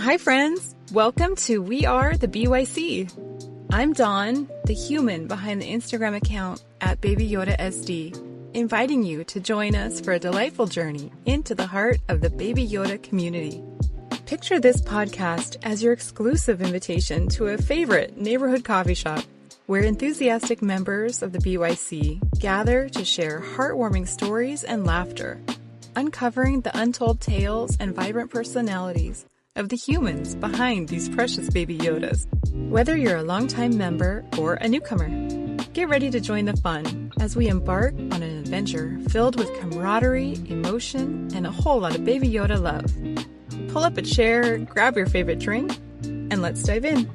Hi, friends. Welcome to We Are the BYC. I'm Dawn, the human behind the Instagram account at Baby Yoda SD, inviting you to join us for a delightful journey into the heart of the Baby Yoda community. Picture this podcast as your exclusive invitation to a favorite neighborhood coffee shop where enthusiastic members of the BYC gather to share heartwarming stories and laughter, uncovering the untold tales and vibrant personalities of the humans behind these precious Baby Yodas. Whether you're a longtime member or a newcomer, get ready to join the fun as we embark on an adventure filled with camaraderie, emotion, and a whole lot of Baby Yoda love. Pull up a chair, grab your favorite drink, and let's dive in.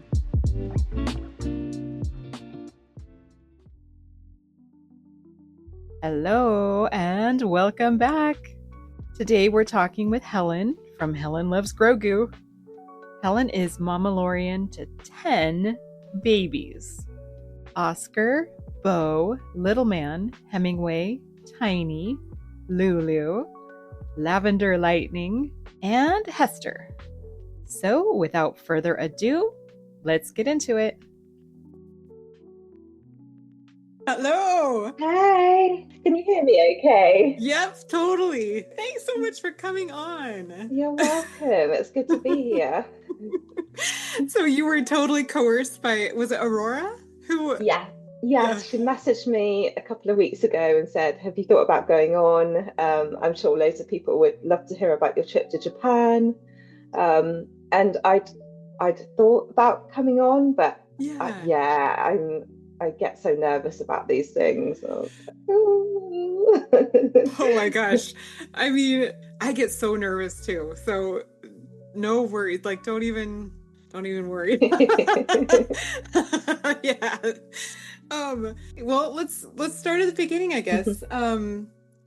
Hello and welcome back. Today we're talking with Helen from Helen Loves Grogu. Helen is Mamalorian to 10 babies. Oscar, Bo, Little Man, Hemingway, Tiny, Lulu, Lavender Lightning, and Hester. So without further ado, let's get into it. Hello. Hi. Can you hear me okay? Yep, totally. Thanks so much for coming on. You're welcome. It's good to be here. So you were totally coerced by, was it Aurora? Yeah. She messaged me a couple of weeks ago and said, have you thought about going on? I'm sure loads of people would love to hear about your trip to Japan. And I'd thought about coming on, but I get so nervous about these things. Oh my gosh. I mean, I get so nervous too. So no worries. Like, don't even worry. Yeah. Well, let's start at the beginning, I guess.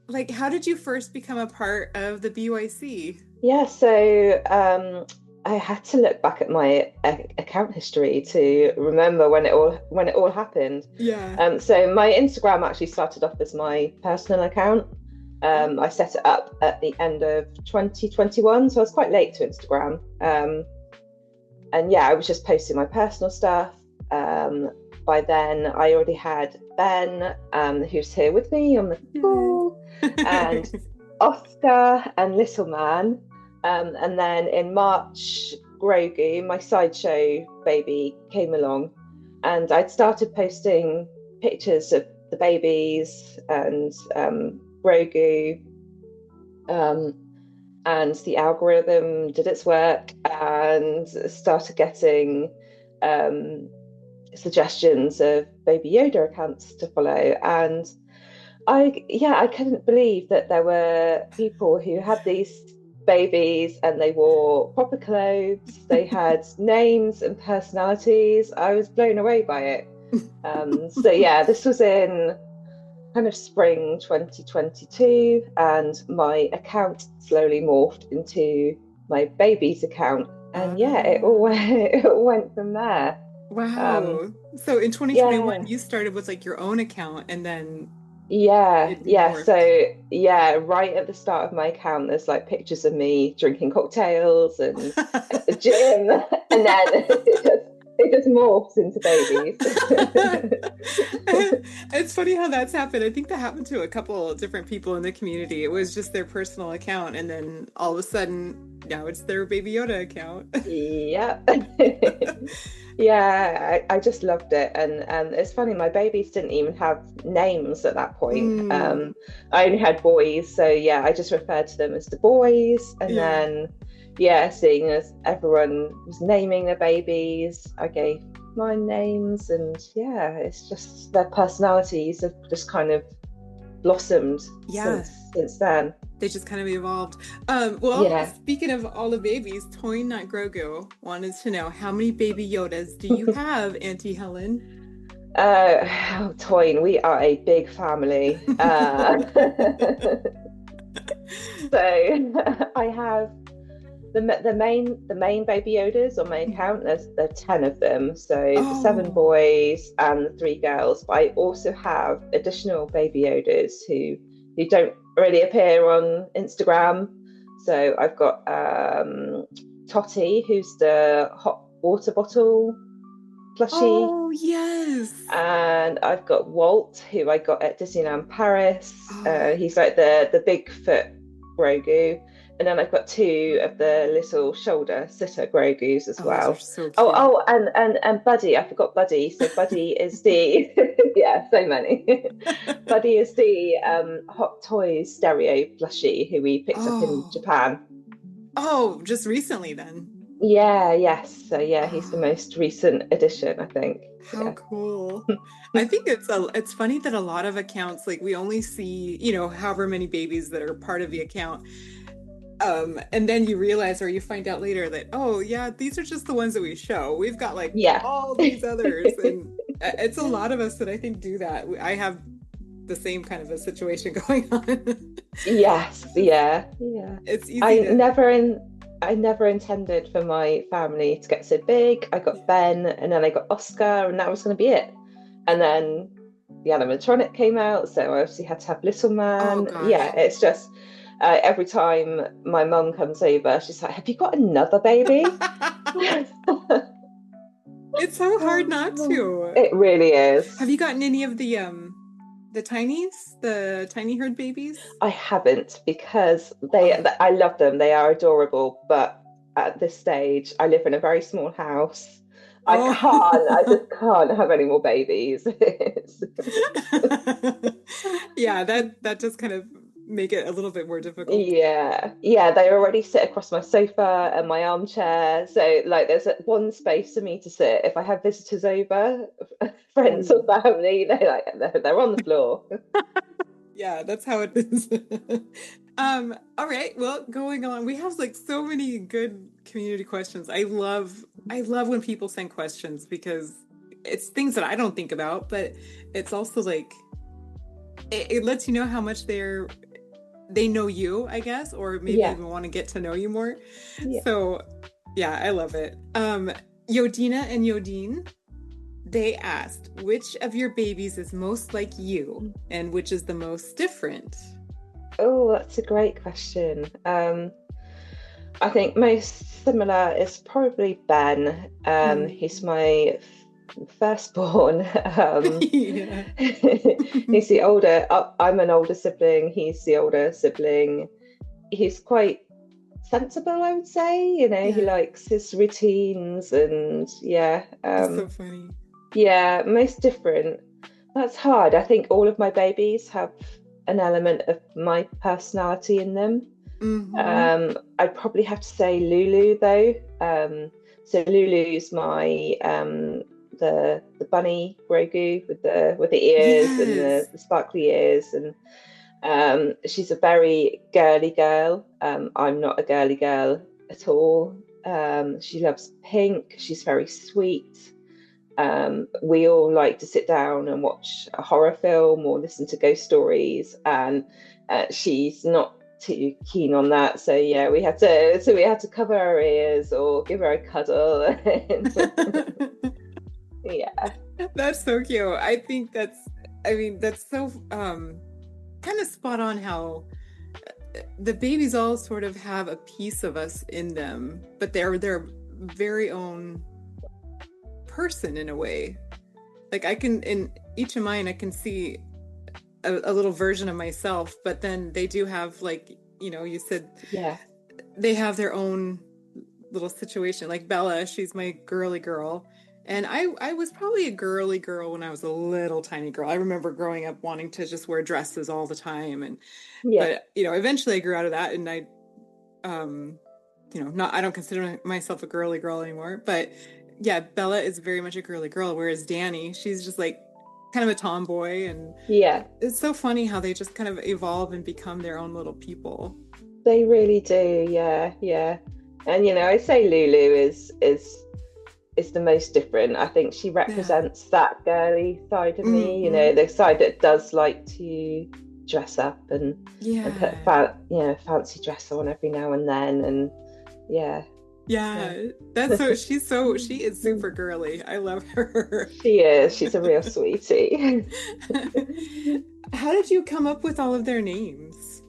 Like, how did you first become a part of the BYC? Yeah, so I had to look back at my account history to remember when it all happened. Yeah. So my Instagram actually started off as my personal account. I set it up at the end of 2021, so I was quite late to Instagram. And yeah, I was just posting my personal stuff. By then, I already had Ben, who's here with me on the call, and Oscar and Little Man. And then in March, Grogu, my sideshow baby, came along, and I'd started posting pictures of the babies and Grogu, and the algorithm did its work and started getting suggestions of Baby Yoda accounts to follow. And I couldn't believe that there were people who had these babies and they wore proper clothes, they had names and personalities. I was blown away by it. So yeah, this was in kind of spring 2022, and my account slowly morphed into my baby's account, and it all went from there. Wow. So in 2021 you started with like your own account, and then so right at the start of my account there's like pictures of me drinking cocktails and at the gym, and then it just morphs into babies. It's funny how that's happened. I think that happened to a couple of different people in the community. It was just their personal account, and then all of a sudden now it's their Baby Yoda account. Yeah, I just loved it. And it's funny, my babies didn't even have names at that point. I only had boys, so I just referred to them as the boys. And then seeing as everyone was naming their babies, I gave my names, and it's just their personalities have just kind of blossomed since then. They just kind of evolved. Speaking of all the babies, Toyn Not Grogu wanted to know, how many Baby Yodas do you have, Auntie Helen? Toyn, we are a big family. So I have the main Baby Yodas on my account. There are 10 of them, so the 7 boys and the 3 girls. But I also have additional Baby Yodas who don't really appear on Instagram. So I've got Totty, who's the hot water bottle plushie. Oh, yes. And I've got Walt, who I got at Disneyland Paris. Oh. He's like the Bigfoot Grogu. And then I've got two of the little shoulder sitter Grogus as Oh, those are well. so cute. And Buddy, I forgot Buddy. So Buddy is the yeah, so many. Buddy is the Hot Toys stereo plushie who we picked up in Japan. Oh, just recently then. Yeah, yes. So yeah, he's the most recent addition, I think. How cool. I think it's funny that a lot of accounts, like we only see, you know, however many babies that are part of the account. And then you realize, or you find out later that, oh yeah, these are just the ones that we show. We've got like all these others. And it's a lot of us that I think do that. I have the same kind of a situation going on. Yes, yeah. It's easy. I never intended for my family to get so big. I got Ben, and then I got Oscar, and that was going to be it. And then the animatronic came out, so I obviously had to have Little Man. Yeah, it's just every time my mum comes over, she's like, "Have you got another baby?" It's so hard not to. It really is. Have you gotten any of the tinies, the tiny herd babies? I haven't, because I love them. They are adorable, but at this stage, I live in a very small house. I just can't have any more babies. Yeah, that just kind of make it a little bit more difficult. Yeah, they already sit across my sofa and my armchair, so like there's one space for me to sit. If I have visitors over, friends or family, they're on the floor. Yeah, that's how it is. All right, well, going on, we have like so many good community questions. I love when people send questions, because it's things that I don't think about, but it's also like it lets you know how much they know you, I guess, or maybe even want to get to know you more. So yeah, I love it. Yodina and Yodine, they asked, which of your babies is most like you and which is the most different? Oh, that's a great question. I think most similar is probably Ben. He's my firstborn. He's the older. I'm an older sibling. He's the older sibling. He's quite sensible, I would say. You know, he likes his routines, and it's so funny. Yeah, most different. That's hard. I think all of my babies have an element of my personality in them. I'd probably have to say Lulu though. So Lulu's my the bunny Grogu with the ears and the sparkly ears, and she's a very girly girl. I'm not a girly girl at all. She loves pink. She's very sweet. We all like to sit down and watch a horror film or listen to ghost stories, and she's not too keen on that. So yeah, we had to cover our ears or give her a cuddle. Yeah, that's so cute. I think that's so kind of spot on, how the babies all sort of have a piece of us in them, but they're their very own person in a way. Like in each of mine, I can see a little version of myself, but then they do have, like, you know, you said, they have their own little situation. Like Bella, she's my girly girl. And I was probably a girly girl when I was a little tiny girl. I remember growing up wanting to just wear dresses all the time. But, you know, eventually I grew out of that, and I, you know, I don't consider myself a girly girl anymore. But yeah, Bella is very much a girly girl, whereas Danny, she's just like kind of a tomboy. And it's so funny how they just kind of evolve and become their own little people. They really do, yeah. And, you know, I say Lulu is the most different. I think she represents that girly side of me, you know, the side that does like to dress up and put fancy dress on every now and then, and that's she is super girly. I love her. She's a real sweetie. How did you come up with all of their names?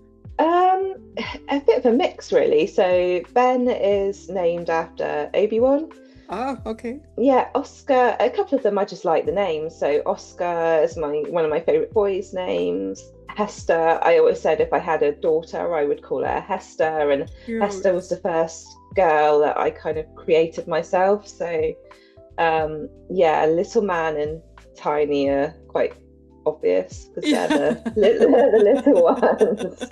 a bit of a mix, really. So Ben is named after Obi-Wan. Oh, okay. Yeah, Oscar. A couple of them I just like the names. So Oscar is my one of my favorite boys' names. Hester. I always said if I had a daughter, I would call her Hester, and Cute. Hester was the first girl that I kind of created myself. So yeah, Little Man and Tiny are quite obvious because they're Yeah. the little ones.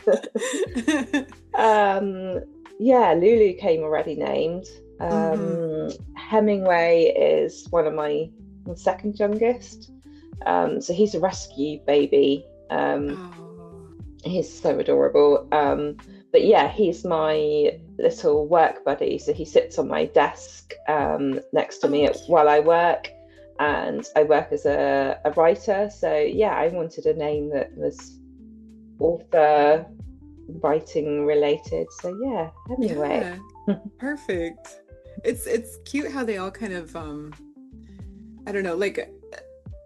Yeah, Lulu came already named. Hmm. Hemingway is one of my second youngest. So he's a rescue baby. Oh. He's so adorable. But yeah, he's my little work buddy. So he sits on my desk next to Oh, me cute. while I work, and I work as a writer. So yeah, I wanted a name that was author writing related. So yeah, Hemingway. Yeah. Perfect. It's cute how they all kind of I don't know, like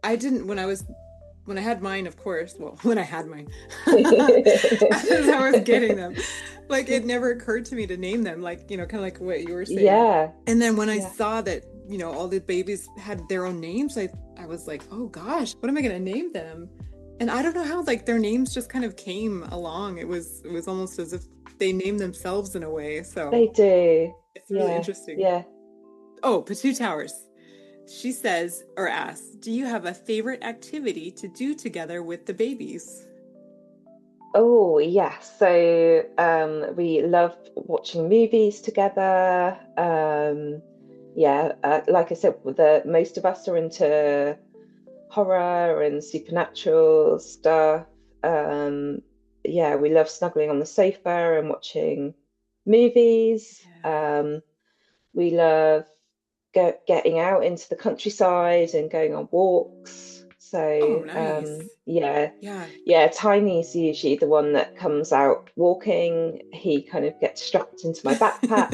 I didn't when I had mine, of course, well, when I had mine, as I was getting them, like it never occurred to me to name them, like, kind of like what you were saying. Yeah, And then when I yeah. saw that, all the babies had their own names, I was like, oh gosh, what am I gonna name them? And I don't know how like their names just kind of came along. It was almost as if they named themselves in a way. So They do. it's really Yeah, interesting. yeah. Oh, Patu Towers. She says or asks, do you have a favorite activity to do together with the babies? Oh, yeah. So we love watching movies together. Yeah, like I said, the most of us are into horror and supernatural stuff. Um, yeah, we love snuggling on the sofa and watching movies. Yeah. We love getting out into the countryside and going on walks. Oh, So nice. yeah, Yeah. yeah, Tiny's usually the one that comes out walking. He kind of gets strapped into my backpack.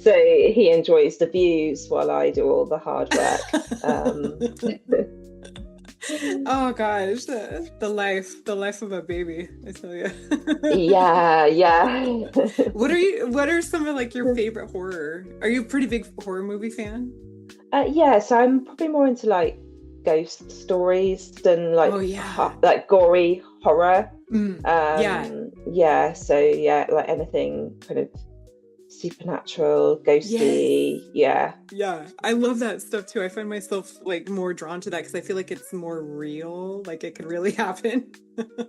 So he enjoys the views while I do all the hard work. Um, Oh gosh, the life of a baby, I tell you. yeah, yeah. What are some of like your favorite horror? Are you a pretty big horror movie fan? Yeah, so I'm probably more into like ghost stories than Oh like yeah. like gory horror. Yeah. Yeah, so yeah, like anything kind of supernatural, Yes. ghosty. Yeah, Yeah. I love that stuff too. I find myself like more drawn to that because I feel like it's more real, like it could really happen.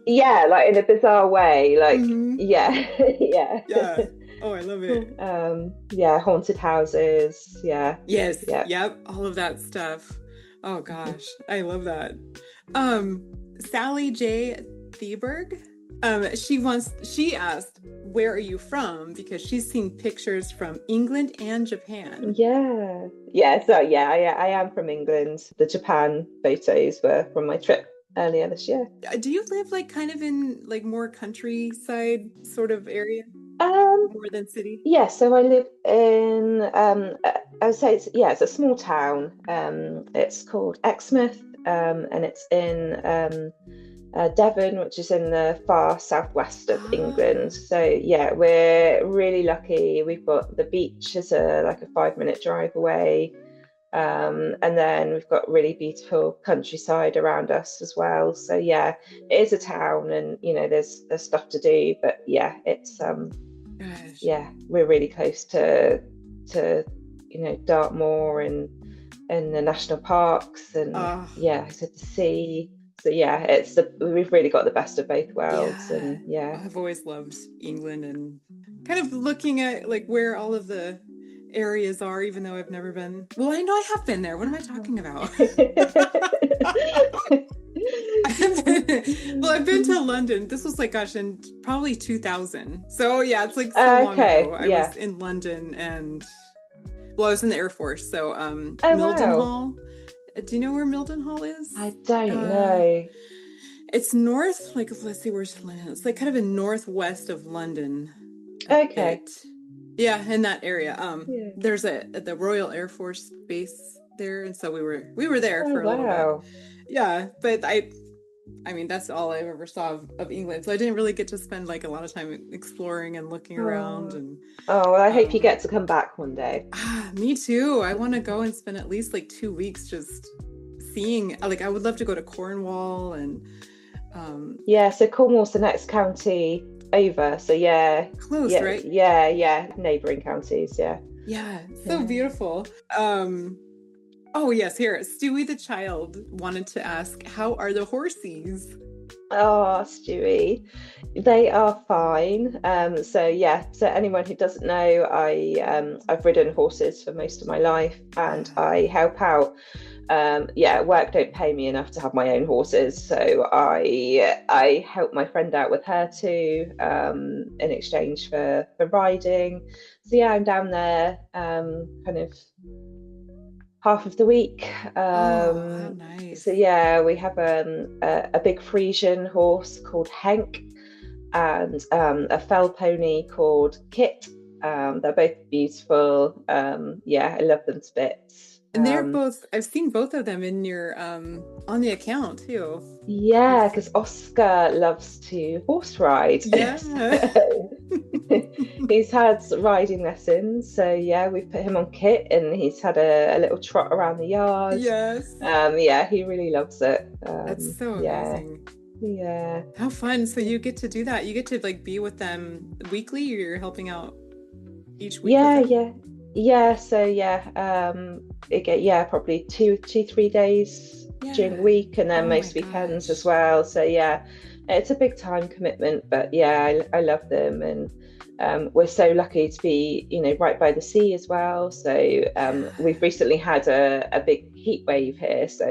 yeah, like in a bizarre way. Like Hmm. yeah, yeah. Yeah. Oh, I love it. Yeah, haunted houses. Yeah, Yes. yeah. Yep. All of that stuff. Oh gosh, I love that. Um, Sally J. Theberg. She asked, where are you from? Because she's seen pictures from England and Japan. Yeah, yeah. So yeah, I am from England. The Japan photos were from my trip earlier this year. Do you live like kind of in like more countryside sort of area Um, more than city? yeah. So I live in I would say it's a small town. It's called Exmouth, and it's in Devon, which is in the far southwest of England. Ah, So yeah, we're really lucky. We've got the beach is like a 5 minute drive away. And then we've got really beautiful countryside around us as well. So yeah, it is a town, and there's stuff to do. But yeah, it's gosh. yeah, we're really close to Dartmoor and the national parks, and Ah, yeah, so the sea. So yeah, we've really got the best of both worlds, yeah. and yeah. I've always loved England and kind of looking at like where all of the areas are, even though I've never been. Well, I know I have been there. What am I talking about? I've been to London. This was like, gosh, in probably 2000. So yeah, it's like so long ago. Okay, I yeah. was in London and, well, I was in the Air Force. So Oh wow. Mildenhall. Do you know where Mildenhall is? I don't Uh, know. it's north, like let's see where's London. It's like kind of in northwest of London a Okay. bit. Yeah, in that area. Yeah. There's the Royal Air Force base there, and so we were there Oh for a little bit. wow. Yeah, but I mean, that's all I ever saw of England. So I didn't really get to spend like a lot of time exploring and looking around. Oh, And oh, well, I hope you um, get to come back one day. me too. I want to go and spend at least like 2 weeks just seeing. Like, I would love to go to Cornwall and um, Yeah, so Cornwall's the next county over. So yeah, close, right? yeah, neighbouring counties, yeah. Yeah, so Yeah. beautiful. Oh yes, here, Stewie the child wanted to ask, how are the horsies? Oh, Stewie, they are fine. So yeah, so anyone who doesn't know, I've ridden horses for most of my life, and Ah, I help out. Yeah, work don't pay me enough to have my own horses, so I help my friend out with her too, in exchange for riding. So yeah, I'm down there, kind of half of the week. oh, how So nice. yeah, we have a big Frisian horse called Henk and a fell pony called Kit. They're both beautiful. Yeah, I love them to bits. And they're both, I've seen both of them in your on the account too. Yeah, I've because Oscar loves to horse ride. yeah. He's had riding lessons, so yeah, we've put him on Kit, and he's had a little trot around the yard. Yes. Yeah, he really loves it. That's so Yeah, amazing. yeah, How fun. So you get to do that. You get to like be with them weekly. You're helping out each week with yeah, them. yeah, yeah. So yeah, yeah, probably 3 days during the Yeah. week, and then Oh my most weekends as gosh. well. So yeah, it's a big time commitment, but yeah, I love them, and we're so lucky to be, right by the sea as well. So we've Yeah. recently had a big heat wave here, so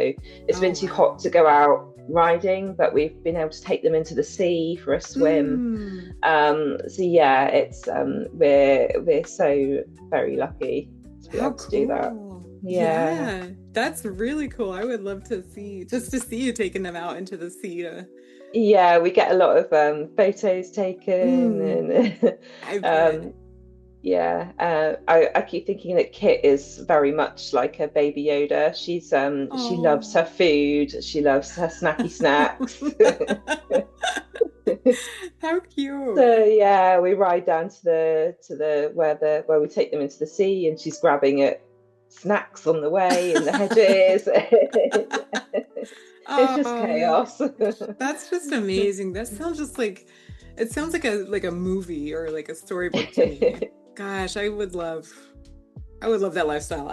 it's Oh been too hot wow. to go out riding, but we've been able to take them into the sea for a swim. Mm. So yeah, it's we're so very lucky to be How able to do that. cool. Yeah. Yeah. That's really cool. I would love to see just to see you taking them out into the sea to Yeah, we get a lot of photos taken, mm, and I bet. um, yeah, I keep thinking that Kit is very much like a baby Yoda. She loves her Oh. food, she loves her snacky snacks. How cute. So yeah, we ride down to the where we take them into the sea, and she's grabbing at snacks on the way in the hedges. It's just Oh, chaos. that's just amazing. That sounds just like it sounds like a movie or like a storybook to me. Gosh, I would love that lifestyle.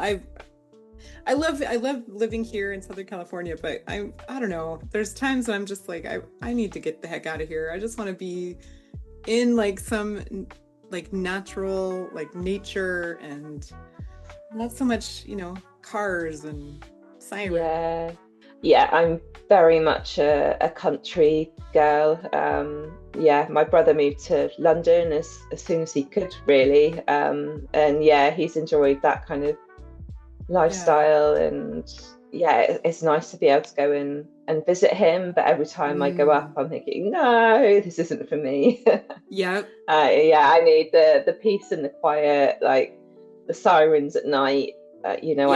I love living here in Southern California, but I don't know. There's times when I'm just like I need to get the heck out of here. I just want to be in like some like natural like nature and not so much, cars and sirens. Yeah, yeah, I'm very much a country girl. Yeah, my brother moved to London as soon as he could, really. And yeah, he's enjoyed that kind of Yeah. lifestyle. And yeah, it's nice to be able to go and visit him. But every time I go up, Mm. I'm thinking, no, this isn't for me. Yep. Yeah, I need the peace and the quiet, like the sirens at night. Yeah.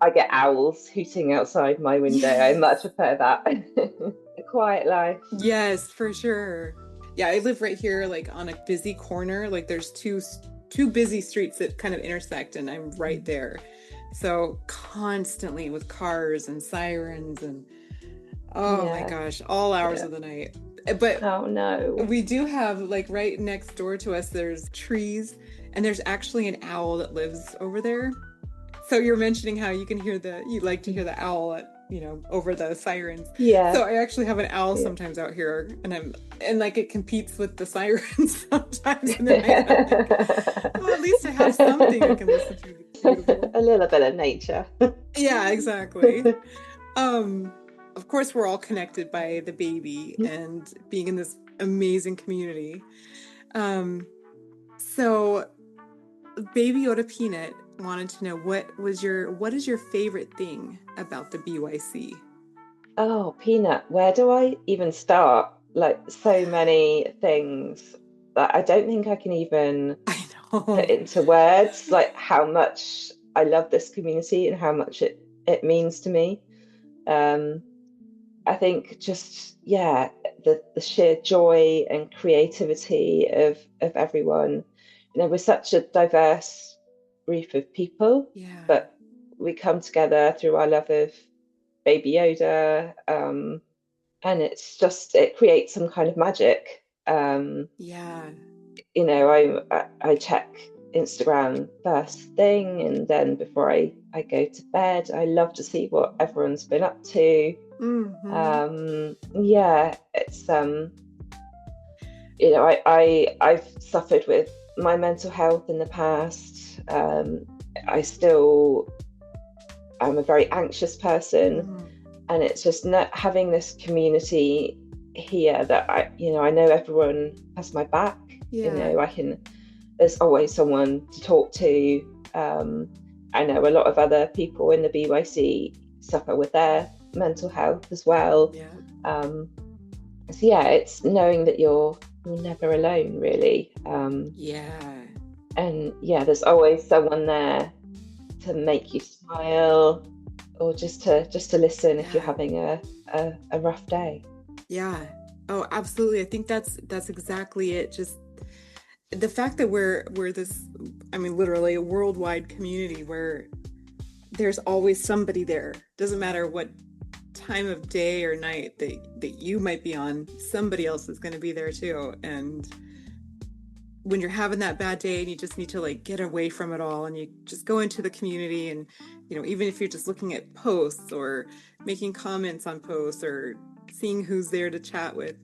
I get owls hooting outside my window. I much Yes. prefer that. A quiet life. Yes, for sure. Yeah, I live right here, like on a busy corner. Like there's two busy streets that kind of intersect, and I'm right there. So constantly with cars and sirens and oh my Yeah, gosh, all hours yeah. of the night. But Oh no. we do have like right next door to us, there's trees, and there's actually an owl that lives over there. So you're mentioning how you like to hear the owl over the sirens. Yeah. So I actually have an owl Yeah. sometimes out here and like it competes with the sirens sometimes in the night. I'm like, oh, at least I have something I can listen to that's beautiful. A little bit of nature. Yeah, exactly. Um, of course we're all connected by the baby and being in this amazing community. Um, so Baby Yoda Peanut wanted to know what is your favorite thing about the BYC? Oh, Peanut, where do I even start? Like so many things that I don't think I can even I put know. into words, like how much I love this community and how much it means to me. Um, I think just, yeah, the sheer joy and creativity of everyone. We're such a diverse group of people, Yeah. but we come together through our love of Baby Yoda, and it creates some kind of magic. Yeah. I check Instagram first thing, and then before I go to bed, I love to see what everyone's been up to. Yeah, it's I've suffered with my mental health in the past. I'm a very anxious person, and it's just not having this community here that I know everyone has my back. Yeah. There's always someone to talk to. I know a lot of other people in the BYC suffer with their mental health as well. Yeah. So yeah, it's knowing that you're never alone, really. Yeah. And yeah, there's always someone there to make you smile, or just to listen if you're having a rough day. Yeah. Oh, absolutely. I think that's exactly it. Just the fact that we're this, I mean, literally a worldwide community where there's always somebody there. Doesn't matter what time of day or night that you might be on, somebody else is going to be there too. And when you're having that bad day and you just need to like get away from it all, and you just go into the community, and even if you're just looking at posts or making comments on posts or seeing who's there to chat with,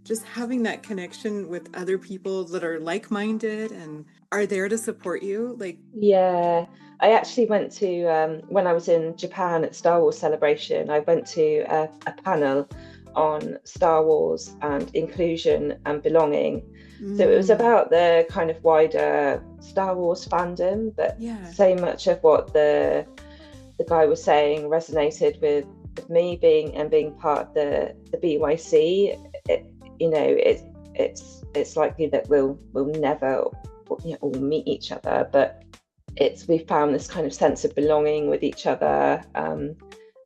just having that connection with other people that are like-minded and are there to support you. Yeah, I actually went to when I was in Japan at Star Wars Celebration, I went to a panel on Star Wars and inclusion and belonging. So it was about the kind of wider Star Wars fandom, but so much of what the guy was saying resonated with me being part of the BYC. It's likely that we'll never all meet each other, but we found this kind of sense of belonging with each other, and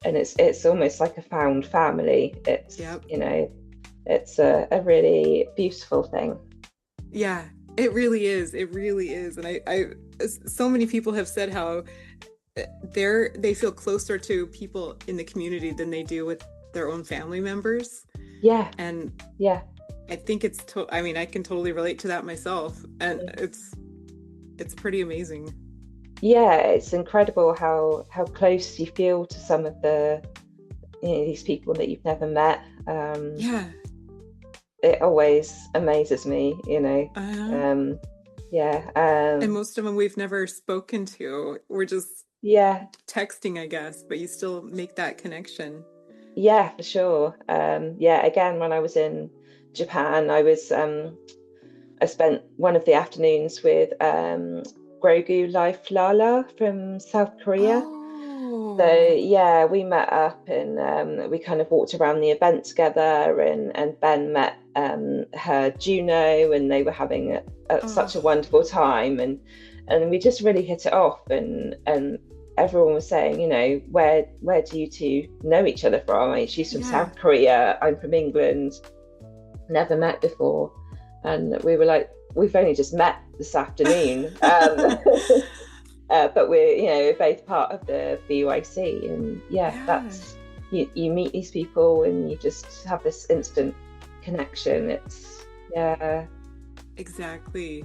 it's almost like a found family. It's a really beautiful thing. Yeah, it really is. It really is. And I so many people have said how they feel closer to people in the community than they do with their own family members. Yeah. And yeah, I think I mean, I can totally relate to that myself. And it's pretty amazing. Yeah, it's incredible how close you feel to some of the these people that you've never met. Yeah. It always amazes me, yeah. And most of them we've never spoken to. We're just texting, I guess, but you still make that connection. Yeah, for sure. Again, when I was in Japan, I spent one of the afternoons with Grogu Life Lala from South Korea. Oh. So yeah, we met up and we kind of walked around the event together, and Ben met her Juno, and they were having such a wonderful time, and we just really hit it off, and everyone was saying, where do you two know each other from? I mean, she's from South Korea, I'm from England, never met before. And we were like, we've only just met this afternoon. But we're both part of the BYC, and that's you meet these people and you just have this instant connection. It's exactly.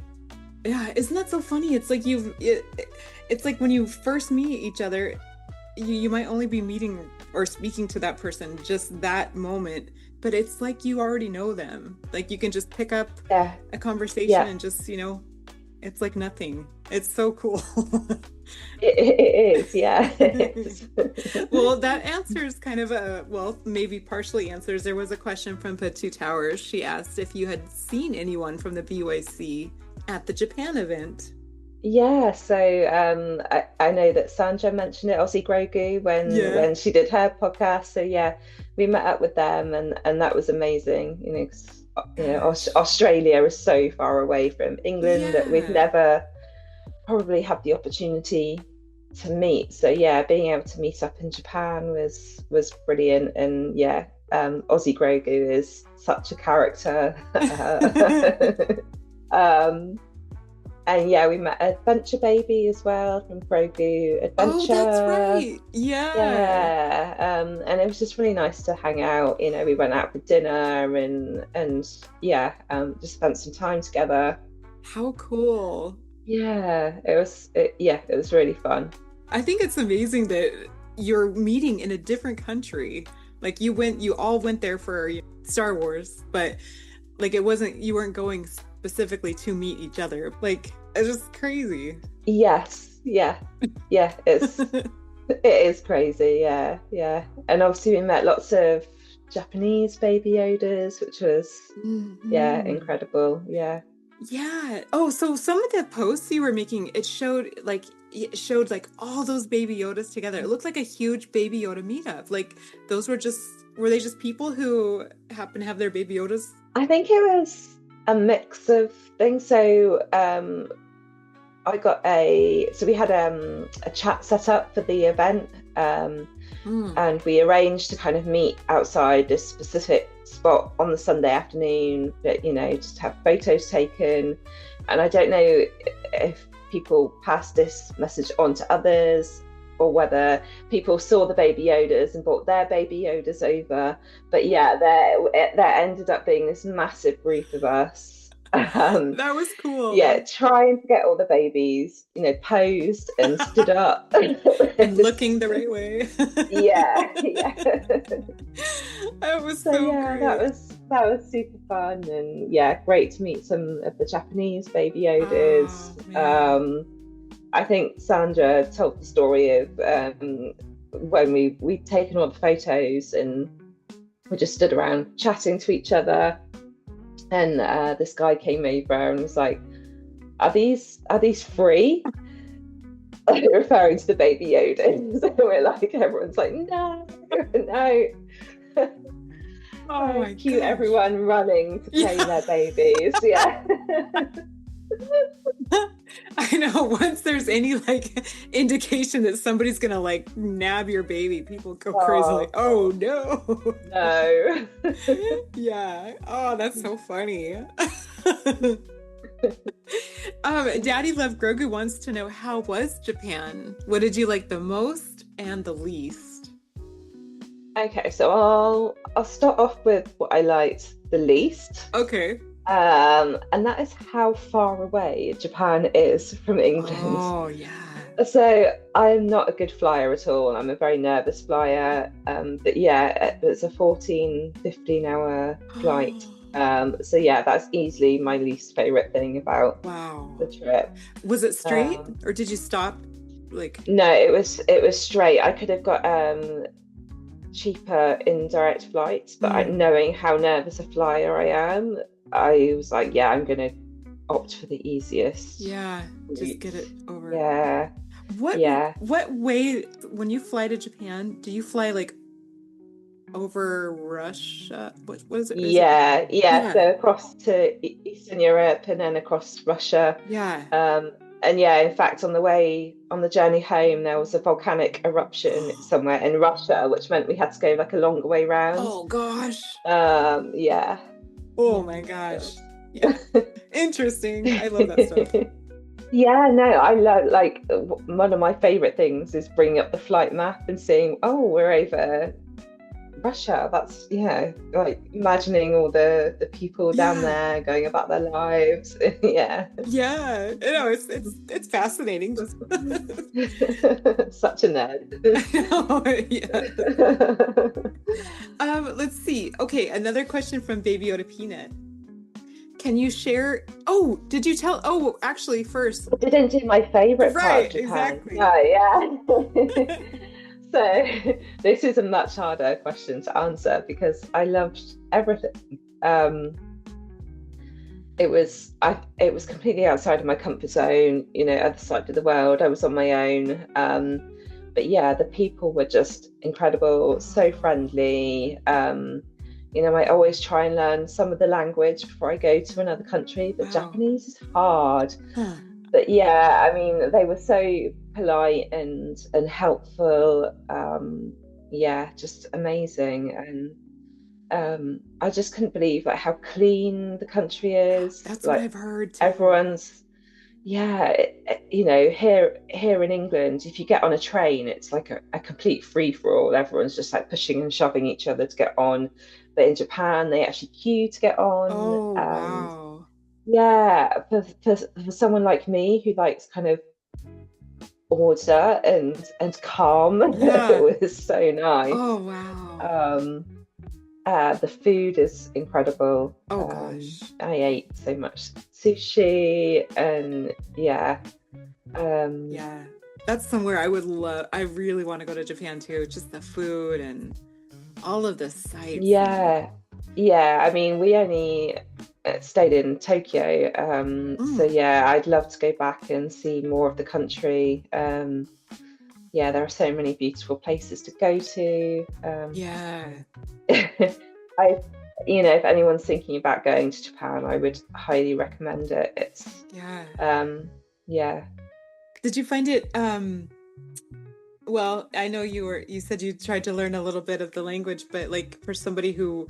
Yeah, isn't that so funny? It's like it's like when you first meet each other, you might only be meeting or speaking to that person just that moment, but it's like you already know them. Like you can just pick up a conversation and just, it's like nothing. It's so cool. It is, yeah. Well, that answers kind of maybe partially answers. There was a question from Patu Towers. She asked if you had seen anyone from the BYC at the Japan event. Yeah, so I know that Sandra mentioned it, Aussie Grogu, when she did her podcast. So yeah, we met up with them, and that was amazing. Australia is so far away from England that we've never probably had the opportunity to meet. So yeah, being able to meet up in Japan was brilliant, and Aussie Grogu is such a character. And yeah, we met Adventure Baby as well from Grogu Adventure. Oh, that's right. Yeah. And it was just really nice to hang out. We went out for dinner and yeah, just spent some time together. How cool. Yeah, it was really fun. I think it's amazing that you're meeting in a different country. Like you all went there for Star Wars, but like you weren't going specifically to meet each other. Like, it's just crazy. Yes, yeah, it is crazy. Yeah, and obviously we met lots of Japanese Baby Yodas, which was incredible. Yeah. Oh, so some of the posts you were making, it showed like all those Baby Yodas together. It looked like a huge Baby Yoda meetup. Like, were they just people who happen to have their Baby Yodas? I think it was a mix of things. So we had a chat set up for the event, and we arranged to kind of meet outside this specific spot on the Sunday afternoon, but just have photos taken. And I don't know if people passed this message on to others, or whether people saw the Baby Yodas and brought their Baby Yodas over. But yeah, there ended up being this massive group of us. That was cool. Yeah, trying to get all the babies, posed and stood up and looking the right way. yeah. That was so yeah, great. that was super fun, and yeah, great to meet some of the Japanese Baby Yodas. Oh, I think Sandra told the story of when we'd taken all the photos and we just stood around chatting to each other. And this guy came over and was like, "Are these free?" Referring to the Baby Yodas. So we're like, everyone's like, "No, no." Oh my cute! gosh. Everyone running to pay their babies. Yeah. I know. Once there's any like indication that somebody's gonna like nab your baby, people go crazy. Like, oh no. No. Yeah. Oh, that's so funny. Daddy Love Grogu wants to know, how was Japan? What did you like the most and the least? Okay, so I'll start off with what I liked the least. Okay. And that is how far away Japan is from England. Oh, yeah. So I'm not a good flyer at all. I'm a very nervous flyer. But yeah, it's a 15 hour flight. So yeah, that's easily my least favorite thing about the trip. Was it straight or did you stop? No, it was straight. I could have got cheaper indirect flights, but knowing how nervous a flyer I am, I was like, yeah, I'm gonna opt for the easiest. Yeah, just get it over. Yeah. What way, when you fly to Japan, do you fly like over Russia? What is it? Yeah. So across to Eastern Europe and then across Russia. Yeah. And yeah, in fact, on the journey home, there was a volcanic eruption somewhere in Russia, which meant we had to go like a longer way round. Oh gosh. Yeah. Oh my gosh. Yeah. Interesting. I love that stuff. Yeah, no, I like one of my favorite things is bringing up the flight map and seeing, oh, we're over Russia. That's like imagining all the people down there going about their lives. Yeah, it's fascinating. Such a nerd. Let's see. Okay, another question from Baby Yoda Peanut. Can you share? Oh, did you tell? Oh, actually, first I didn't do my favorite part of Japan. Exactly. Oh, yeah. So this is a much harder question to answer because I loved everything. It was completely outside of my comfort zone, other side of the world. I was on my own. But yeah, the people were just incredible, so friendly. I always try and learn some of the language before I go to another country, but Japanese is hard. But yeah, I mean, they were so polite and helpful. Yeah, just amazing. And I just couldn't believe like how clean the country is. That's what Like I've heard too. everyone's, yeah, you know, here in England, if you get on a train, it's like a complete free for all. Everyone's just like pushing and shoving each other to get on. But in Japan, they actually queue to get on. Oh, And wow. yeah, for someone like me who likes kind of order and calm, Yeah. it was so nice. Oh, wow. The food is incredible. Oh, gosh. I ate so much sushi and yeah. Yeah. That's somewhere I would love. I really want to go to Japan too. Just the food and all of the sights. Yeah, yeah. I mean, we only stayed in Tokyo, so yeah, I'd love to go back and see more of the country. Yeah, there are so many beautiful places to go to. Yeah. I, you know, if anyone's thinking about going to Japan, I would highly recommend it. It's Yeah. yeah. Did you find it well, I know you said you tried to learn a little bit of the language, but like for somebody who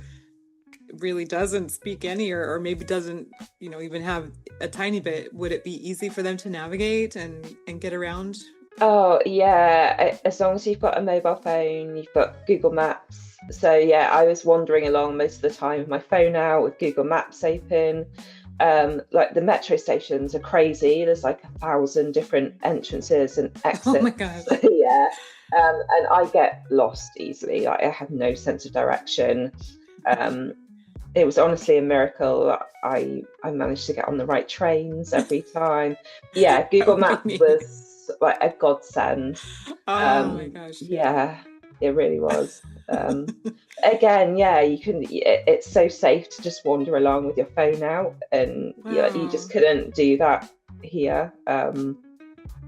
really doesn't speak any or maybe doesn't, you know, even have a tiny bit, would it be easy for them to navigate and get around? Oh yeah, as long as you've got a mobile phone, you've got Google Maps. So yeah, I was wandering along most of the time with my phone out with Google Maps open. Like the metro stations are crazy. There's like 1,000 different entrances and exits. Oh my God. Yeah. And I get lost easily. Like I have no sense of direction. It was honestly a miracle. I managed to get on the right trains every time. Yeah, Google Maps was like a godsend. Oh my gosh. Yeah, it really was. Again, yeah, you can. It's so safe to just wander along with your phone out, and yeah, you just couldn't do that here.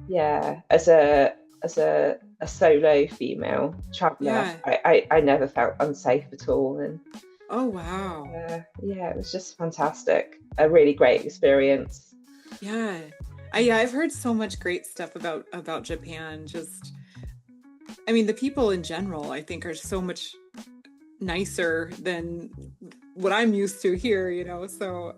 Yeah, as a solo female traveler, I never felt unsafe at all, and oh wow, yeah, it was just fantastic. A really great experience. Yeah, I've heard so much great stuff about Japan. Just, I mean, the people in general, I think, are so much nicer than what I'm used to here, you know. So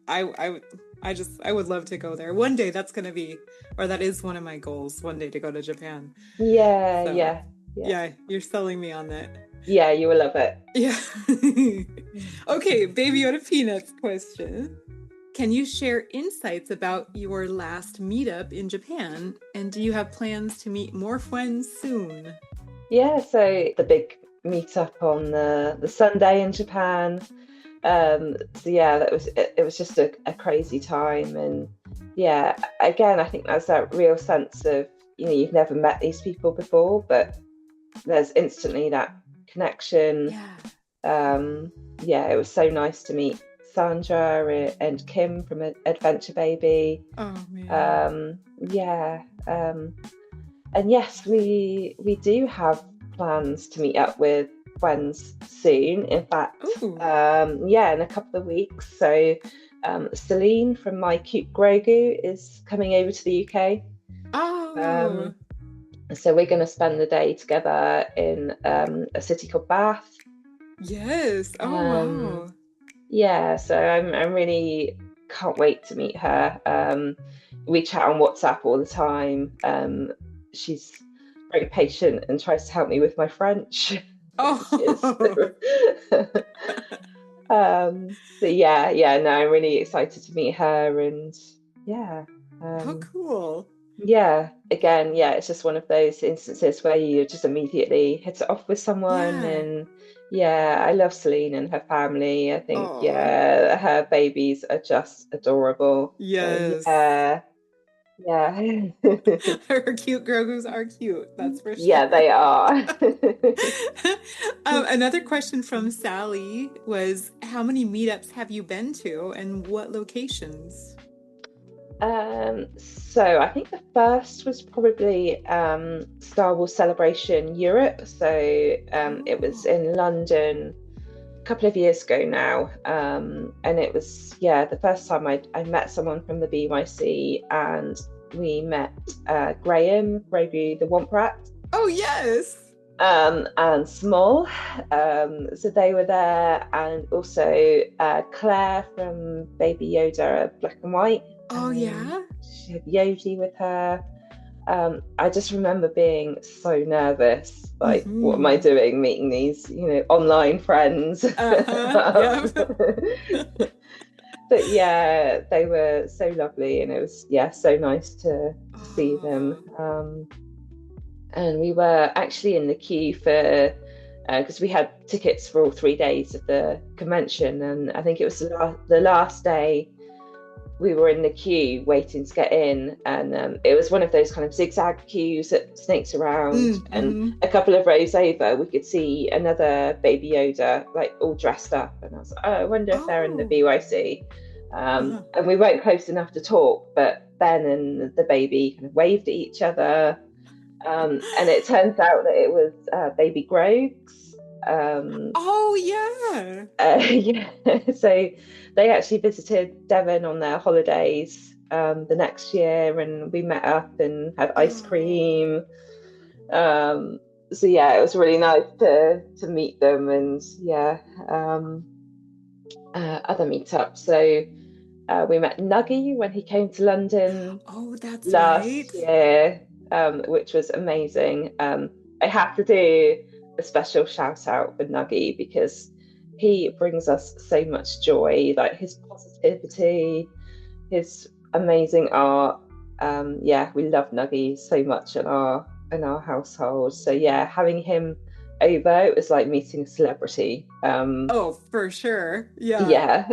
I would love to go there one day. That's going to be, or that is one of my goals, one day to go to Japan. Yeah, so, yeah, you're selling me on that. Yeah, you will love it. Yeah. Okay, Baby Yoda Peanuts question. Can you share insights about your last meetup in Japan? And do you have plans to meet more friends soon? Yeah, so the big meetup on the Sunday in Japan. So yeah, it was just a crazy time, and yeah, again, I think there's that real sense of, you know, you've never met these people before, but there's instantly that connection. Yeah, it was so nice to meet Sandra and Kim from Adventure Baby. Oh man. And yes, we do have plans to meet up with friends soon. In fact, in a couple of weeks. So Celine from My Cute Grogu is coming over to the UK. Oh. So we're going to spend the day together in a city called Bath. Yes. Oh wow. Yeah, so I'm really can't wait to meet her. We chat on WhatsApp all the time. She's very patient and tries to help me with my French. Oh. So yeah, no, I'm really excited to meet her, and yeah. How cool. Yeah, again, yeah, it's just one of those instances where you just immediately hit it off with someone, and yeah, I love Celine and her family. I think her babies are just adorable. Yes. So, yeah. Her cute Grogus are cute, that's for sure. Yeah, they are. Another question from Sally was, how many meetups have you been to and what locations? So I think the first was probably Star Wars Celebration Europe. So it was in London a couple of years ago now, and it was the first time I met someone from the BYC, and we met Graham Grogu the Womp Rat. Oh yes. and Small. So they were there, and also Claire from Baby Yoda Black and White. Oh yeah. She had Yogi with her. I just remember being so nervous, like, what am I doing meeting these, online friends? But yeah, they were so lovely, and it was so nice to see them. And we were actually in the queue for because we had tickets for all 3 days of the convention, and I think it was the last day we were in the queue waiting to get in, and it was one of those kind of zigzag queues that snakes around, and a couple of rows over we could see another Baby Yoda, like, all dressed up, and I was like, oh, I wonder if they're in the BYC. And we weren't close enough to talk, but Ben and the baby kind of waved at each other, and it turns out that it was Baby Grogs. Oh yeah. Yeah. So they actually visited Devon on their holidays the next year, and we met up and had ice cream. So yeah, it was really nice to meet them, and other meetups. So we met Nuggy when he came to London. Oh, that's last right. year, which was amazing. I have to do a special shout out for Nuggy because he brings us so much joy, like his positivity, his amazing art. We love Nuggy so much in our household. So yeah, having him over, it was like meeting a celebrity. Oh, for sure. Yeah.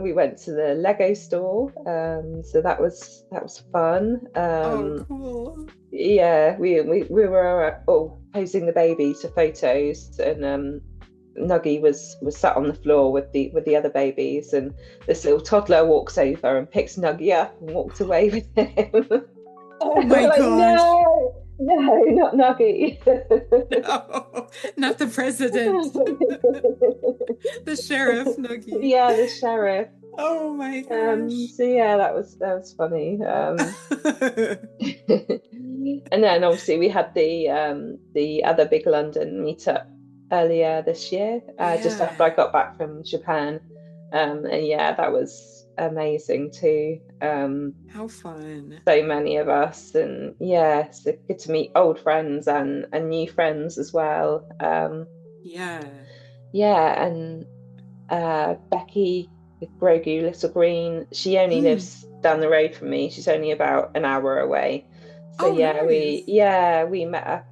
We went to the Lego store, so that was fun. Oh, cool. Yeah, we were all posing the baby to photos, and Nuggy was sat on the floor with the other babies, and this little toddler walks over and picks Nuggy up and walked away with him. Oh my gosh. No, not Nuggy. No, not the president. The sheriff, Nuggy. Yeah, the sheriff. Oh my gosh. So yeah, that was funny. And then obviously we had the other big London meetup earlier this year, just after I got back from Japan. And yeah, that was amazing too. How fun. So many of us, and yeah, it's good to meet old friends and new friends as well. And Becky with Grogu Little Green, she only lives down the road from me. She's only about an hour away. So nice. we met up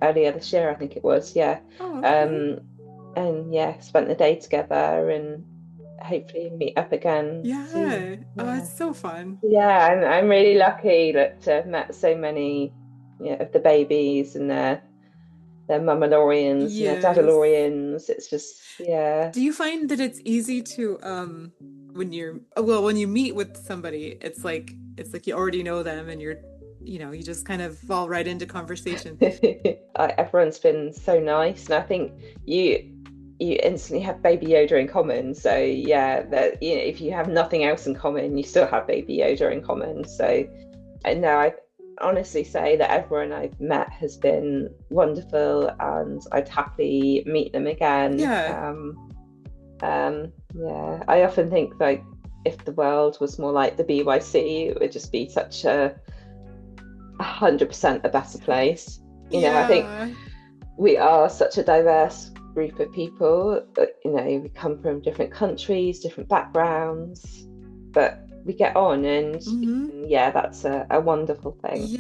earlier this year, I think it was. Cool. And spent the day together, and hopefully meet up again. Oh, it's so fun. I'm really lucky that I've met so many of the babies and their Mummalorians and their Daddalorians. It's just Do you find that it's easy to when you meet with somebody, it's like you already know them, and you just kind of fall right into conversation? Everyone's been so nice, and I think you instantly have Baby Yoda in common. So that if you have nothing else in common, you still have Baby Yoda in common. So I honestly say that everyone I've met has been wonderful, and I'd happily meet them again. I often think, like, if the world was more like the BYC, it would just be such 100% a better place. I think we are such a diverse group of people. We come from different countries, different backgrounds, but we get on, and that's a wonderful thing.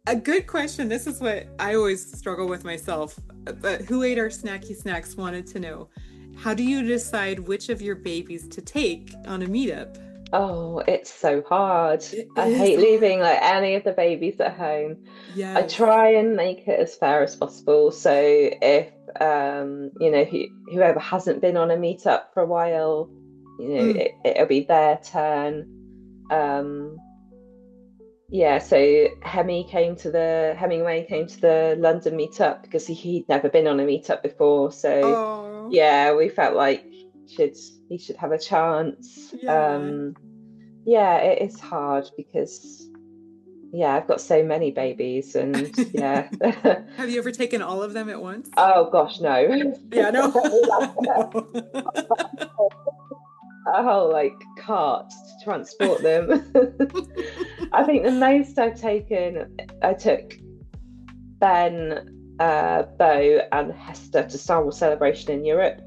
A good question. This is what I always struggle with myself, but Who Ate Our Snacky Snacks wanted to know, how do you decide which of your babies to take on a meetup? Oh, it's so hard. I hate leaving like any of the babies at home. I try and make it as fair as possible. So if whoever hasn't been on a meetup for a while, it'll be their turn. So Hemingway came to the London meetup because he'd never been on a meetup before. So we felt like he should have a chance. yeah, it is hard because yeah, I've got so many babies, and yeah. Have you ever taken all of them at once? Oh gosh, no. Yeah, no. No. A whole like cart to transport them. I think the most I've taken, I took Ben, Bo, and Hester to Star Wars Celebration in Europe.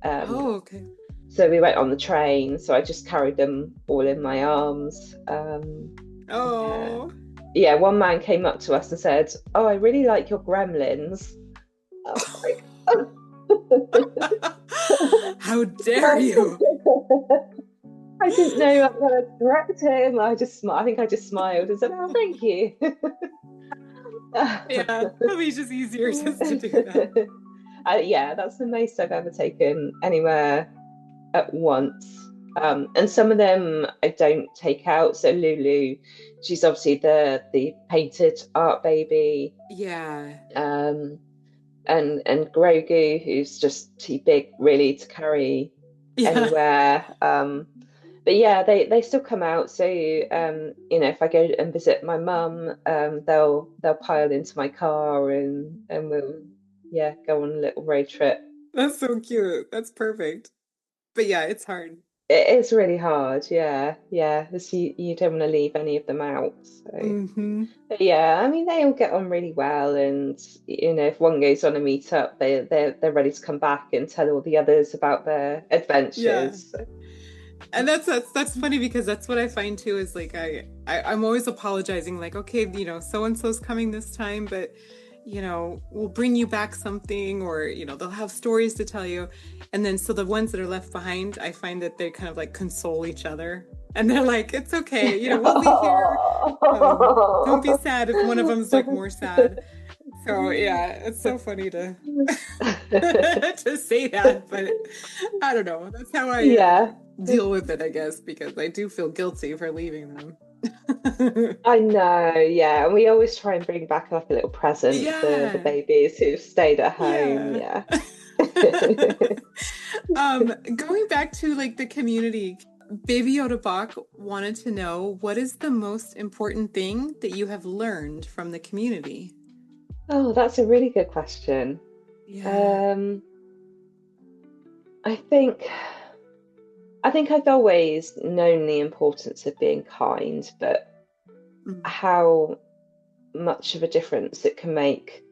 Oh, okay. So we went on the train. So I just carried them all in my arms. Oh. Yeah, one man came up to us and said, "Oh, I really like your gremlins." I was like, How dare you? I didn't know I was going to correct him. I think I just smiled and said, "Oh, thank you." Yeah, probably just easier just to do that. Yeah, that's the most I've ever taken anywhere at once. And some of them I don't take out. So Lulu, she's obviously the painted art baby. Yeah. And Grogu, who's just too big really to carry anywhere. But yeah, they still come out. So if I go and visit my mum, they'll pile into my car and we'll go on a little road trip. That's so cute. That's perfect. But yeah, it's hard. It is really hard, yeah. Because you don't want to leave any of them out. So. But yeah, I mean, they all get on really well, and if one goes on a meetup, they're ready to come back and tell all the others about their adventures. Yeah. And that's funny, because that's what I find too, is like I'm always apologizing, like, okay, so and so's coming this time, but we'll bring you back something, or they'll have stories to tell you. And then so the ones that are left behind, I find that they kind of like console each other, and they're like, it's okay, we'll be here. Don't be sad if one of them's like more sad. So yeah, it's so funny to to say that, but I don't know, that's how I deal with it, I guess, because I do feel guilty for leaving them. I know, yeah, and we always try and bring back like a little present for the babies who've stayed at home. Yeah. Going back to like the community, Baby Yoda Bach wanted to know, what is the most important thing that you have learned from the community? Oh, that's a really good question. Yeah. I think I've always known the importance of being kind, but how much of a difference it can make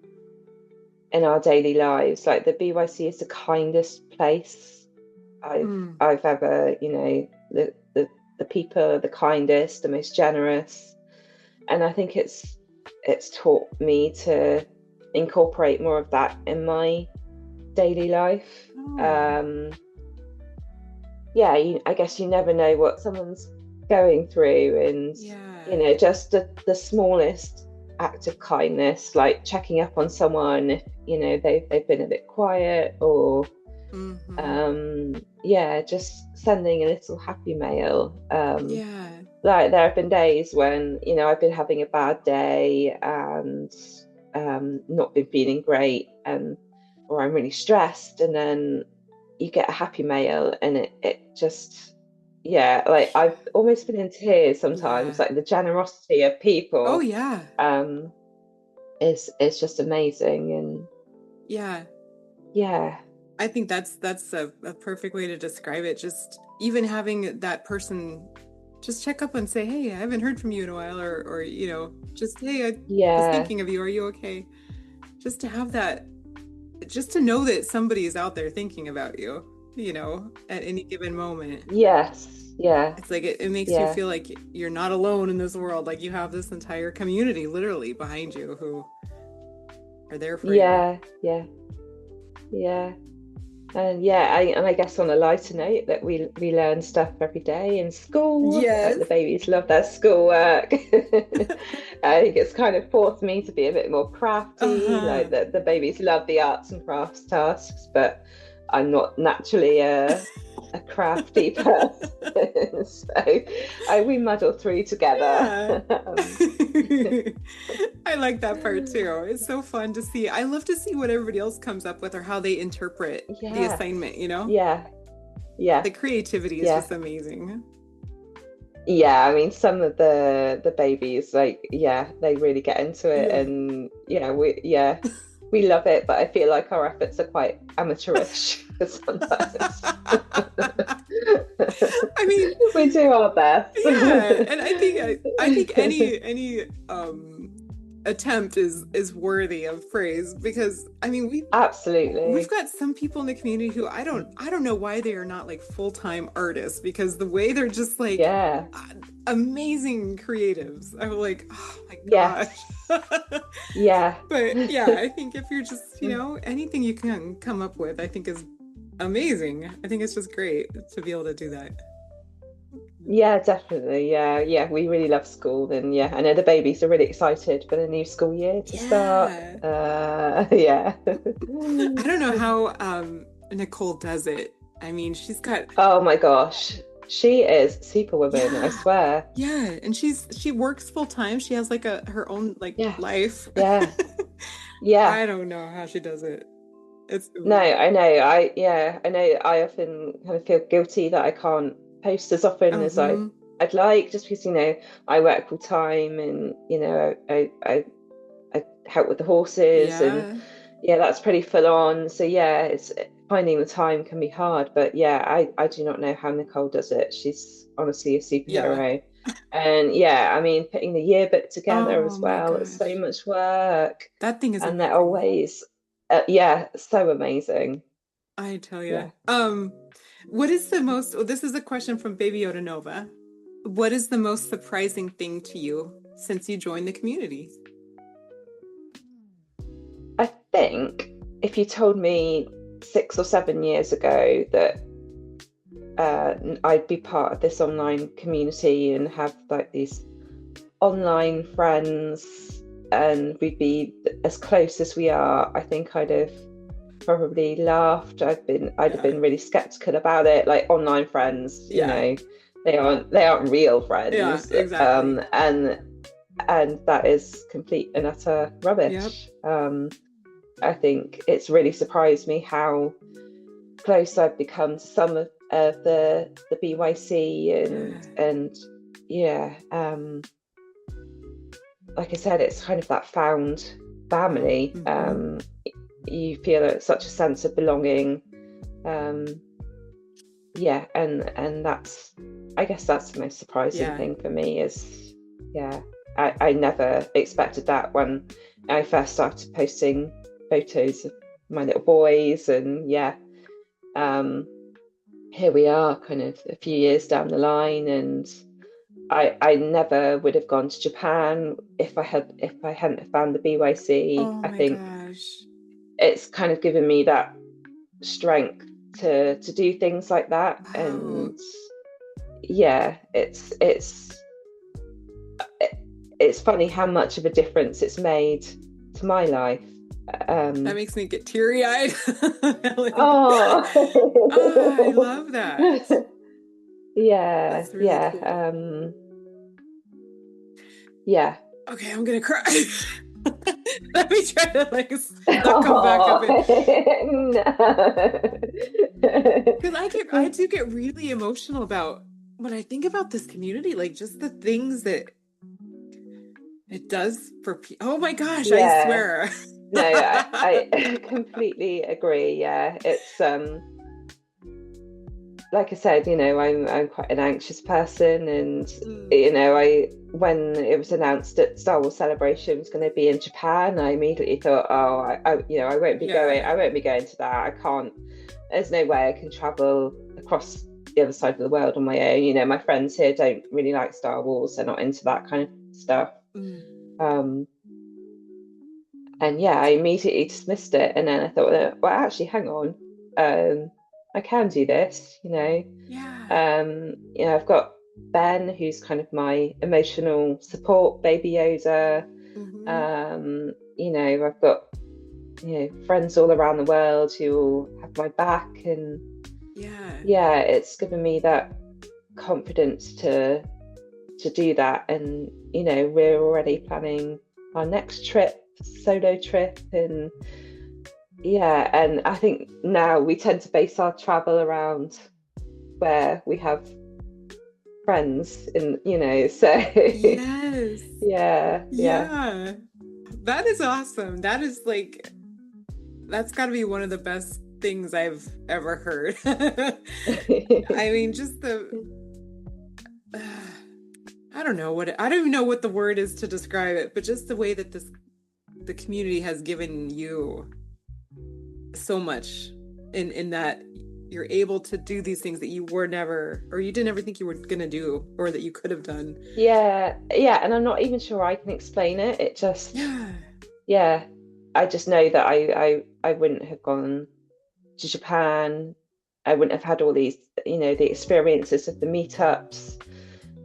in our daily lives. Like, the BYC is the kindest place I've ever, the people are the kindest, the most generous, and I think it's taught me to incorporate more of that in my daily life. I guess you never know what someone's going through, and just the smallest act of kindness, like checking up on someone if they've been a bit quiet, or just sending a little happy mail. Like, there have been days when I've been having a bad day and not been feeling great, or I'm really stressed, and then you get a happy mail, and it just like, I've almost been in tears sometimes. Like, the generosity of people is just amazing. And I think that's a perfect way to describe it. Just even having that person just check up and say, hey, I haven't heard from you in a while, or just, hey, I was thinking of you, are you okay? Just to have that, just to know that somebody is out there thinking about you, at any given moment. It's like it makes you feel like you're not alone in this world. Like, you have this entire community literally behind you who are there for you. And I guess on a lighter note, that we learn stuff every day in school. Like, the babies love their schoolwork. I think it's kind of forced me to be a bit more crafty. Like, the babies love the arts and crafts tasks, but I'm not naturally a crafty person. So we muddle through together. I like that part too. It's so fun to see. I love to see what everybody else comes up with, or how they interpret the assignment, The creativity is just amazing. yeah, I mean, some of the babies, like, yeah, they really get into it, Yeah. and we love it, but I feel like our efforts are quite amateurish sometimes. I mean, We do our best. yeah, and I think any attempt is worthy of praise, because I mean we've Absolutely. got some people in the community who I don't know why they are not like full-time artists, because the way they're just like Yeah. uh, amazing creatives. I'm like, oh my Yes. gosh. Yeah. But yeah, I think if you're just, anything you can come up with, I think is amazing. I think it's just great to be able to do that. Yeah, definitely. Yeah, yeah. We really love school, and yeah, I know the babies are really excited for the new school year to start. Yeah. Yeah. I don't know how Nicole does it. I mean, she's got, Oh my gosh. She is superwoman, I yeah, swear. yeah, and she works full time. She has like her own like Yeah. life. Yeah. Yeah. I don't know how she does it. It's No, amazing. I know. I know I often kind of feel guilty that I can't post as often as Uh-huh. I'd like, just because, I work full time, and, I help with the horses, and Yeah. yeah, that's pretty full on. So yeah, it's finding the time can be hard, but yeah, I do not know how Nicole does it. She's honestly a Yeah. superhero. And yeah, I mean, putting the yearbook together Oh as my well, it's so gosh. much work, That thing is and they're amazing. always yeah, so amazing. I tell Yeah. you. What is the most, oh, this is a question from Baby Yoda Nova. What is the most surprising thing to you since you joined the community? I think if you told me 6 or 7 years ago that I'd be part of this online community and have like these online friends, and we'd be as close as we are, I think I'd have probably laughed. I'd have Yeah. been really skeptical about it. Like, online friends, Yeah. they aren't real Yeah, friends. exactly. And that is complete and utter Yep. rubbish. I think it's really surprised me how close I've become to some of the BYC, Yeah. and yeah, like I said, it's kind of that found Wow. family. Hmm. You feel such a sense of belonging. Um, yeah, and that's, I guess that's the most surprising Yeah. thing for me is, yeah, I never expected that when I first started posting photos of my little boys, and yeah, um, here we are, kind of a few years down the line, and I never would have gone to Japan if I hadn't have found the BYC. Oh I my think gosh. it's kind of given me that strength to do things like that, Wow. and yeah, it's funny how much of a difference it's made to my life. That Um, makes me get teary-eyed. Like, ah, I oh, love that. yeah, That's really yeah, cool. yeah. Okay, I'm gonna cry. Let me try to like not come back a Oh, bit. no. Because I do get really emotional about when I think about this community, like just the things that it does for people. Oh my gosh, I Yeah, swear. no, I completely agree. Yeah, it's like I said, I'm quite an anxious person, and Mm, I when it was announced that Star Wars Celebration was going to be in Japan, I immediately thought, oh, I won't be going. yeah. I won't be going to that. I can't. There's no way I can travel across the other side of the world on my own. My friends here don't really like Star Wars. They're not into that kind of stuff. Mm, Um, and yeah, I immediately dismissed it, and then I thought, well, actually, hang on. I can do this. yeah. I've got Ben, who's kind of my emotional support baby Yoda. Hmm. I've got friends all around the world who will have my back, and Yeah. yeah, it's given me that confidence to do that. And we're already planning our next solo trip, and yeah, and I think now we tend to base our travel around where we have friends in, so Yes. yeah. Yeah. That is awesome. That is like, that's got to be one of the best things I've ever heard. I mean, just I don't even know what the word is to describe it, but just the way that the community has given you so much in that you're able to do these things that you were never, or you didn't ever think you were going to do, or that you could have done. Yeah, and I'm not even sure I can explain it. It just, yeah, I just know that I wouldn't have gone to Japan. I wouldn't have had all these, the experiences of the meetups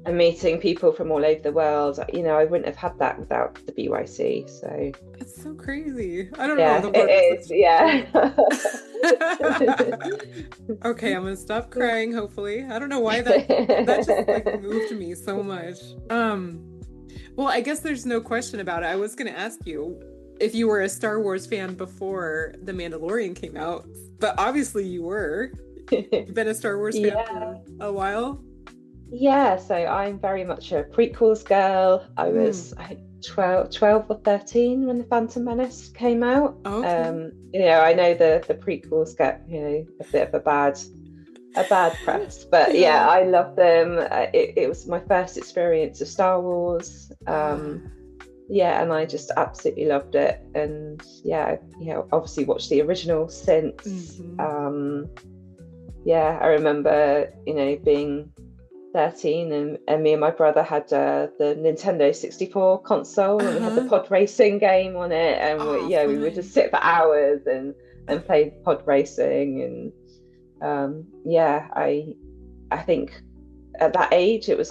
and meeting people from all over the world. I wouldn't have had that without the BYC. So it's so crazy. I don't yeah, know. it is. Yeah. Okay, I'm gonna stop crying. Hopefully, I don't know why that just like moved me so much. Well, I guess there's no question about it. I was gonna ask you if you were a Star Wars fan before The Mandalorian came out, but obviously you were. You've been a Star Wars fan for a while. Yeah, so I'm very much a prequels girl. I was, I think, 12 or 13 when The Phantom Menace came out. Okay. I know the prequels get, a bit of a bad press, but yeah, I love them. It was my first experience of Star Wars. Yeah, and I just absolutely loved it. And yeah, obviously watched the original since. Yeah, I remember, being 13 and me and my brother had the Nintendo 64 console, and we had the pod racing game on it, and we would just sit for hours and play pod racing. And I think at that age it was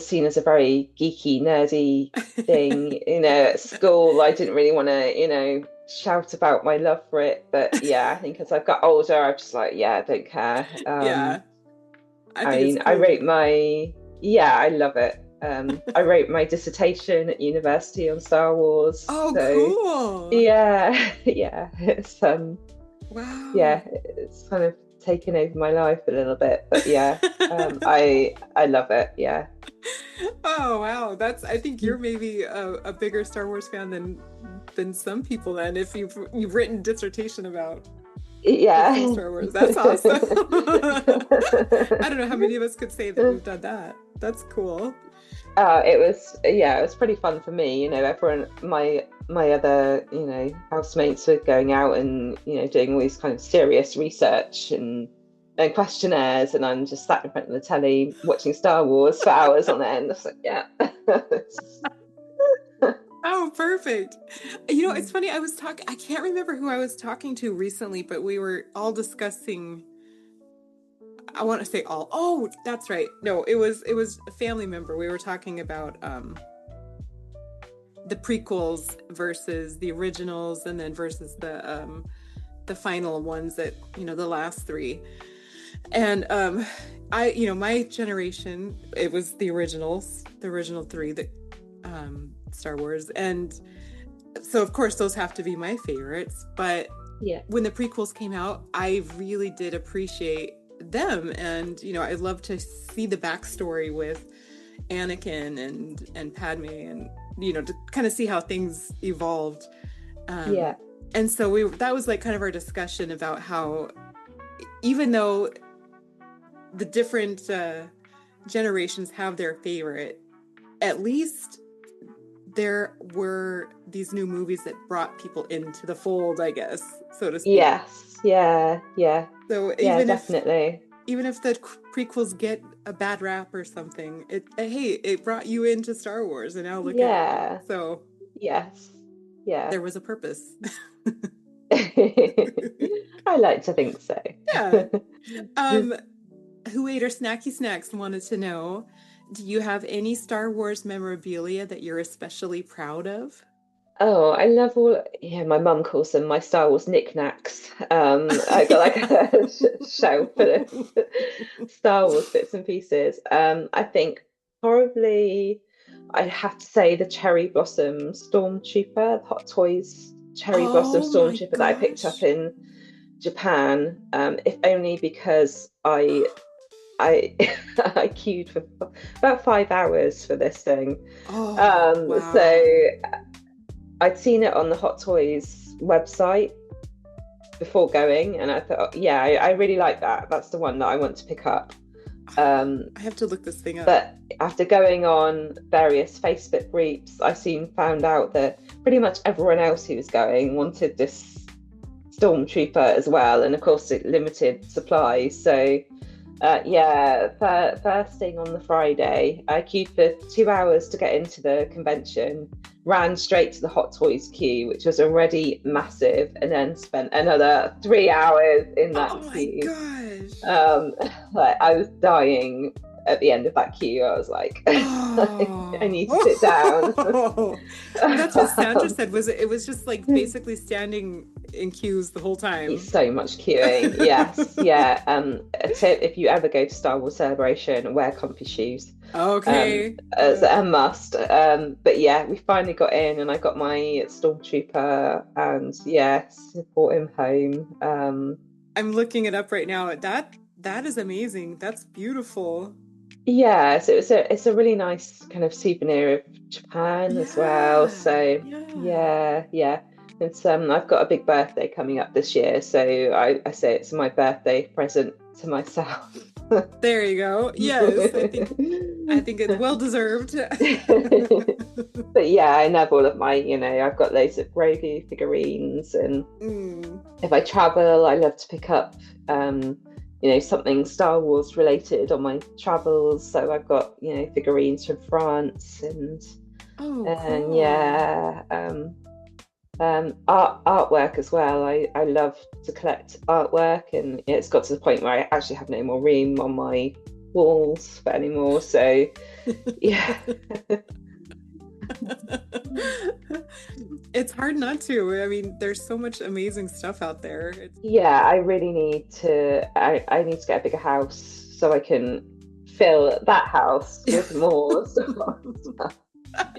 seen as a very geeky, nerdy thing. At school I didn't really want to shout about my love for it, but yeah, I think as I've got older I've just like, I don't care. I wrote I love it. I wrote my dissertation at university on Star Wars. Cool. Yeah. It's wow. Yeah, it's kind of taken over my life a little bit, but yeah, I love it. Yeah. Oh wow, I think you're maybe a bigger Star Wars fan than some people. Then, if you've written dissertation about. Star Wars. That's awesome. I don't know how many of us could say that we've done that. That's cool. It was pretty fun for me. Everyone, my other, housemates were going out and, doing all these kind of serious research and questionnaires, and I'm just sat in front of the telly watching Star Wars for hours on end. It's like, yeah. Oh, perfect. It's funny. I can't remember who I was talking to recently, but we were all discussing, I want to say all. Oh, that's right. No, it was a family member. We were talking about the prequels versus the originals, and then versus the final ones that, the last three. And my generation, it was the original three that Star Wars, and so of course those have to be my favorites, but when the prequels came out I really did appreciate them, and I love to see the backstory with Anakin and Padme, and to kind of see how things evolved. And so that was like kind of our discussion about how even though the different generations have their favorite, at least there were these new movies that brought people into the fold, I guess, so to speak. Yes, yeah. So definitely. Even if the prequels get a bad rap or something, it brought you into Star Wars, and now look at it. So yes, yeah, there was a purpose. I like to think so. Yeah. Who Ate Our Snacky Snacks wanted to know, do you have any Star Wars memorabilia that you're especially proud of? Oh, I love my mum calls them my Star Wars knickknacks. I got like a shelf full of Star Wars bits and pieces. I think probably I'd have to say the Cherry Blossom Stormtrooper, the Hot Toys Cherry Blossom Stormtrooper that I picked up in Japan, if only because I I I queued for about 5 hours for this thing. Oh, wow. So I'd seen it on the Hot Toys website before going, and I thought, yeah, I really like that. That's the one that I want to pick up. I have to look this thing up. But after going on various Facebook groups, I soon found out that pretty much everyone else who was going wanted this Stormtrooper as well, and of course it limited supply. So yeah, first thing on the Friday, I queued for 2 hours to get into the convention, ran straight to the Hot Toys queue, which was already massive, and then spent another 3 hours in that queue. Oh my gosh. Like, I was dying at the end of that queue. I was like, I need to sit down. That's what Sandra said. It was just like basically standing in queues the whole time. So much queuing. Yes. Yeah. A tip, if you ever go to Star Wars Celebration, wear comfy shoes. Okay. As a must. But yeah, we finally got in, and I got my Stormtrooper, and yes, brought him home. I'm looking it up right now. That is amazing. That's beautiful. Yeah, so it's a really nice kind of souvenir of Japan as well. So yeah. It's I've got a big birthday coming up this year, so I say it's my birthday present to myself. There you go. Yes, I think it's well deserved. But yeah, I love all of my, I've got loads of Grogu figurines, and if I travel, I love to pick up something Star Wars related on my travels. So I've got, figurines from France, and cool. yeah, artwork as well. I love to collect artwork, and it's got to the point where I actually have no more room on my walls for anymore. So yeah. It's hard not to. I mean, there's so much amazing stuff out there. Yeah, I really need to. I need to get a bigger house so I can fill that house with more stuff.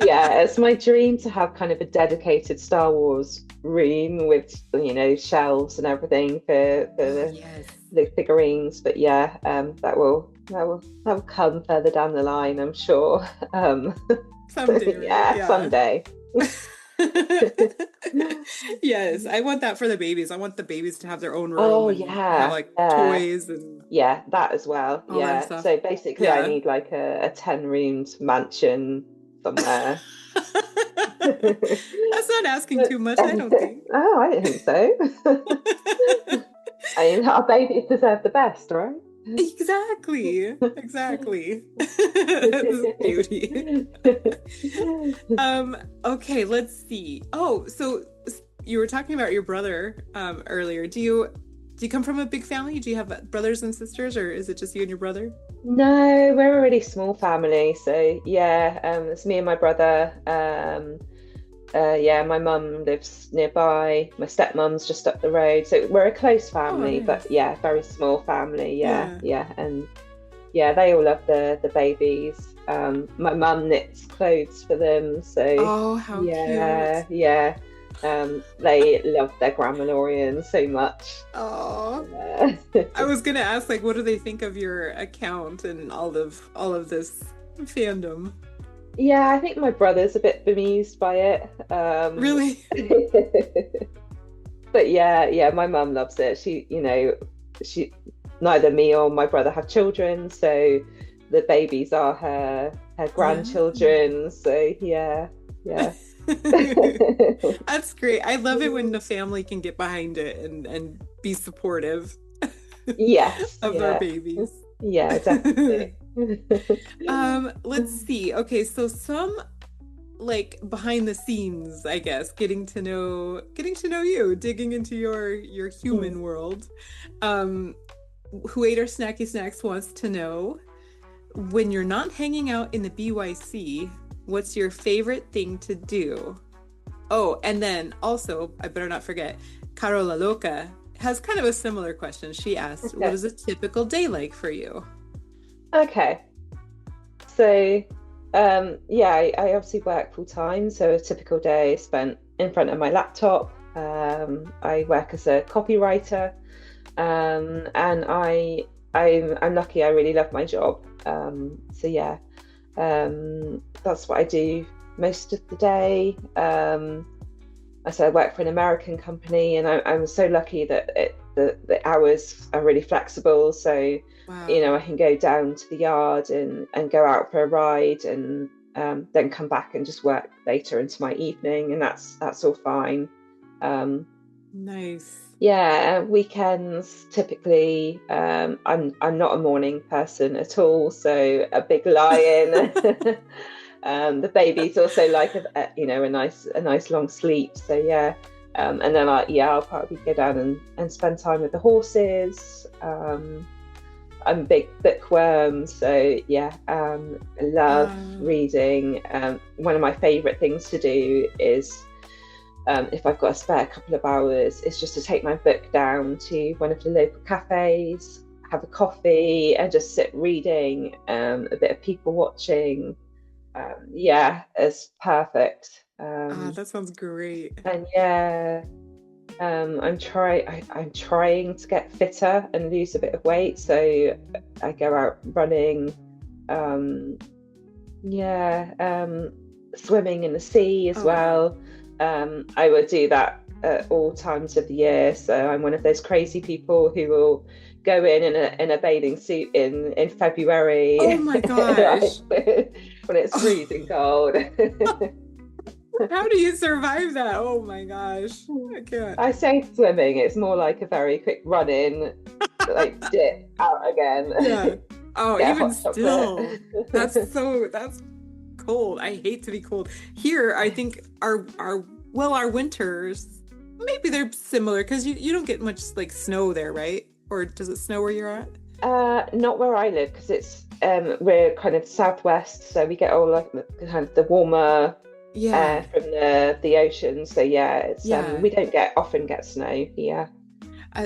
Yeah, it's my dream to have kind of a dedicated Star Wars room with, shelves and everything for the figurines. But yeah, that will come further down the line, I'm sure. Someday. Yeah, someday. Yes, I want that for the babies. I want the babies to have their own room. Oh, and yeah. have toys and that as well. Yeah. So basically, I need like a 10-roomed mansion somewhere. That's not asking too much, I don't think. Oh, I don't think so. I mean, our babies deserve the best, right? Exactly. Beauty. Okay, let's see. Oh, so you were talking about your brother earlier. Do you come from a big family? Do you have brothers and sisters, or is it just you and your brother? No, we're a really small family. So yeah, it's me and my brother. My mum lives nearby. My stepmom's just up the road. So we're a close family, but yeah, very small family. Yeah. And yeah, they all love the babies. My mum knits clothes for them. So how cute. Yeah. They love their Grammalorean so much. Oh, I was gonna ask, like, what do they think of your account and all of this fandom? Yeah, I think my brother's a bit bemused by it. Really? But yeah, my mum loves it. She neither me or my brother have children, so the babies are her grandchildren. So yeah. That's great. I love it when the family can get behind it and be supportive. Yes. of their babies. Yeah, definitely. Let's see. Okay, so some like behind the scenes, I guess, getting to know you, digging into your human world. Who ate our snacky snacks wants to know, when you're not hanging out in the BYC, what's your favorite thing to do? Oh, and then also, I better not forget, Carola Loca has kind of a similar question. She asked, What is a typical day like for you? Okay. So, I obviously work full time. So a typical day is spent in front of my laptop. I work as a copywriter, and I I'm lucky. I really love my job. So yeah, that's what I do most of the day. I said I work for an American company, and I'm so lucky that the hours are really flexible. So, Wow. I can go down to the yard and go out for a ride, and then come back and just work later into my evening, and that's all fine. Nice. Yeah, weekends typically. I'm not a morning person at all, so a big lie-in. The babies also like a nice long sleep. So yeah, and then I'll probably go down and spend time with the horses. I'm a big bookworm, so yeah, I love reading. One of my favorite things to do is, if I've got a spare couple of hours, is just to take my book down to one of the local cafes, have a coffee, and just sit reading, a bit of people watching. Yeah, it's perfect. That sounds great. And yeah, I'm trying to get fitter and lose a bit of weight, so I go out running. Swimming in the sea as well. I would do that at all times of the year. So I'm one of those crazy people who will go in a bathing suit in February. Oh my gosh. when it's freezing cold. How do you survive that? Oh my gosh. I can't. I say swimming, it's more like a very quick run in, like dip out again. Yeah. Oh, Yeah, even hot still. chocolate. That's cold. I hate to be cold. Here, I think our winters, maybe they're similar because you don't get much like snow there, right? Or does it snow where you're at? Not where I live, because it's we're kind of southwest, so we get all like kind of the warmer air from the ocean. So yeah, it's we don't often get snow here.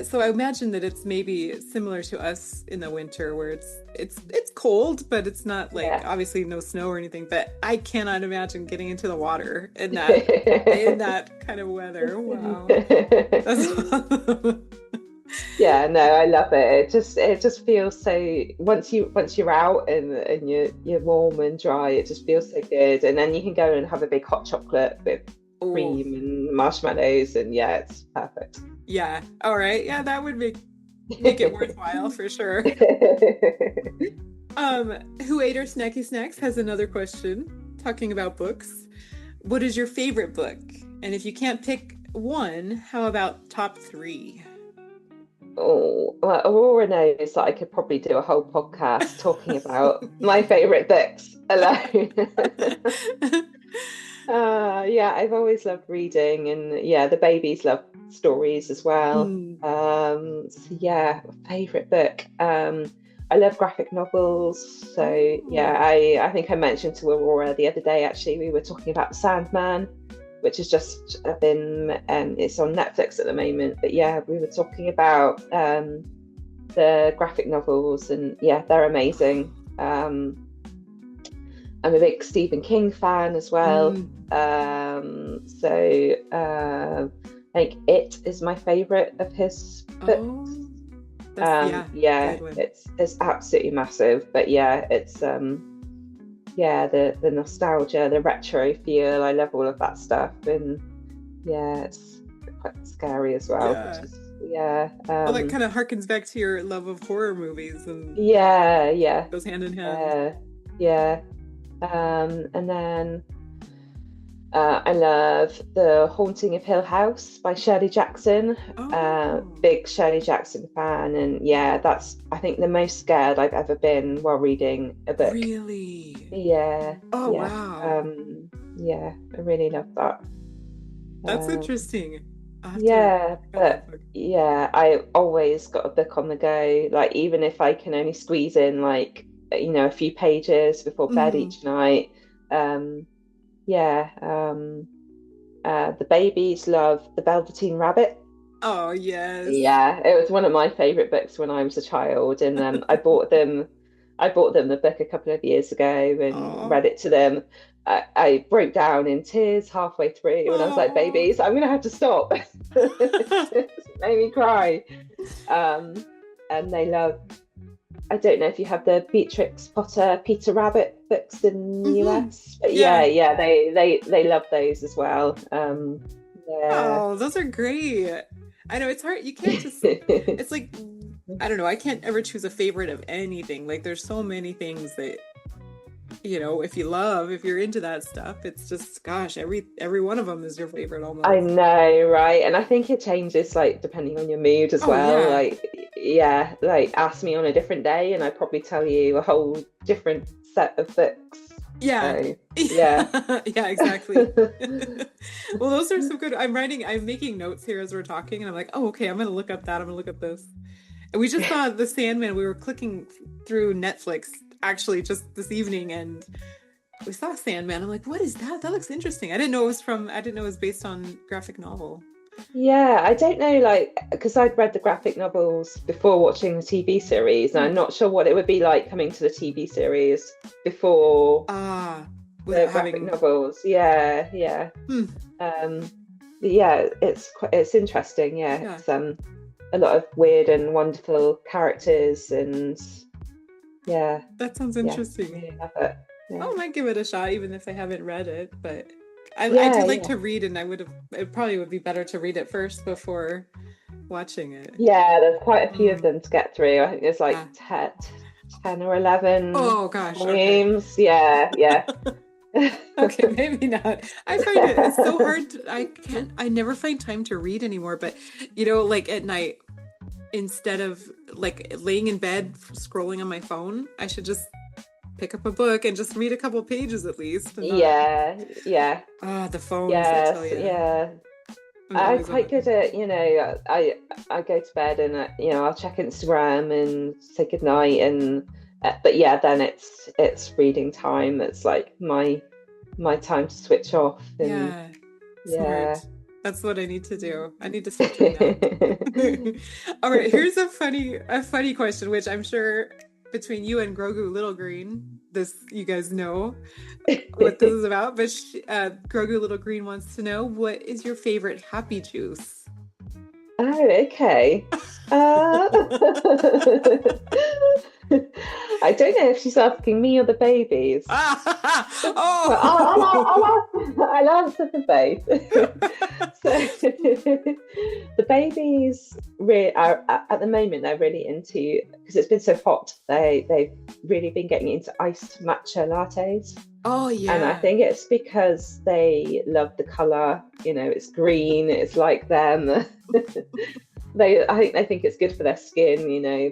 So I imagine that it's maybe similar to us in the winter, where it's cold, but it's not like obviously no snow or anything. But I cannot imagine getting into the water in that kind of weather. Wow. Yeah, no, I love it. It just feels so, once you're out and you're warm and dry, it just feels so good. And then you can go and have a big hot chocolate with cream and marshmallows, and yeah, it's perfect. Yeah. All right. Yeah, that would make it worthwhile for sure. Who Ate Our Snacky Snacks has another question talking about books. What is your favorite book? And if you can't pick one, how about top 3? Oh, well, Aurora knows that I could probably do a whole podcast talking about my favorite books alone. Yeah, I've always loved reading, and yeah, the babies love stories as well. So yeah, favorite book. I love graphic novels. So yeah, I think I mentioned to Aurora the other day, actually, we were talking about The Sandman, which has just been, it's on Netflix at the moment. But yeah, we were talking about the graphic novels, and yeah, they're amazing. I'm a big Stephen King fan as well. So I think It is my favorite of his books. It's absolutely massive. But yeah, it's the nostalgia, the retro feel. I love all of that stuff, and yeah, it's quite scary as well. Well, that kind of harkens back to your love of horror movies, and goes hand in hand. And then I love The Haunting of Hill House by Shirley Jackson. Big Shirley Jackson fan, and yeah, that's, I think, the most scared I've ever been while reading a book. Really? Yeah. Wow. Yeah, I really love that. That's interesting. But yeah, I always got a book on the go. Like, even if I can only squeeze in like, a few pages before bed each night. The babies love The Velveteen Rabbit. Oh yes. Yeah, it was one of my favorite books when I was a child, and I bought them the book a couple of years ago and read it to them. I broke down in tears halfway through, and I was like, babies, I'm gonna have to stop. It made me cry. And they love I don't know if you have the Beatrix Potter, Peter Rabbit books in the US, but Yeah. they love those as well. Yeah. Oh, those are great. I know it's hard. You can't just, it's like, I don't know. I can't ever choose a favorite of anything. Like there's so many things that, you know, if you're into that stuff, it's just, gosh, every one of them is your favorite almost. I know, right? And I think it changes like depending on your mood as well. Yeah. Like, yeah, like ask me on a different day and I'd probably tell you a whole different set of books. Yeah. So, yeah. Yeah, exactly. Well, those are some good. I'm making notes here as we're talking, and I'm like, oh, okay, I'm gonna look up that. I'm gonna look up this. And we just saw The Sandman. We were clicking through Netflix actually just this evening, and we saw Sandman. I'm like, what is that? That looks interesting. I didn't know it was based on graphic novel. Yeah, I don't know, like, because I'd read the graphic novels before watching the TV series, and I'm not sure what it would be like coming to the TV series before the graphic novels. Yeah. Yeah, it's interesting. Yeah. It's a lot of weird and wonderful characters, and yeah. That sounds interesting. Yeah, really love it. Yeah. I might give it a shot, even if I haven't read it, but. I do like to read, and it probably would be better to read it first before watching it. Yeah, there's quite a few of them to get through. I think there's like 10 or 11 volumes. Okay. Yeah. Okay, maybe not. I find it's so hard. I never find time to read anymore, but you know, like at night, instead of like laying in bed scrolling on my phone, I should just pick up a book and just read a couple pages at least. Yeah. The phones, yes, I tell you. Yeah. I'm quite good at, you know, I go to bed and you know, I'll check Instagram and say goodnight, and but yeah, then it's reading time. It's like my time to switch off. And, yeah. That's what I need to do. I need to start doing that. All right, here's a funny question, which I'm sure between you and Grogu Little Green, you guys know what this is about, but Grogu Little Green wants to know, what is your favorite happy juice? Oh, okay. I don't know if she's asking me or the babies. I'll answer for both. So the babies really are, at the moment, they're really into, because it's been so hot, they've really been getting into iced matcha lattes. Oh yeah. And I think it's because they love the colour, you know, it's green, it's like them. I think it's good for their skin, you know.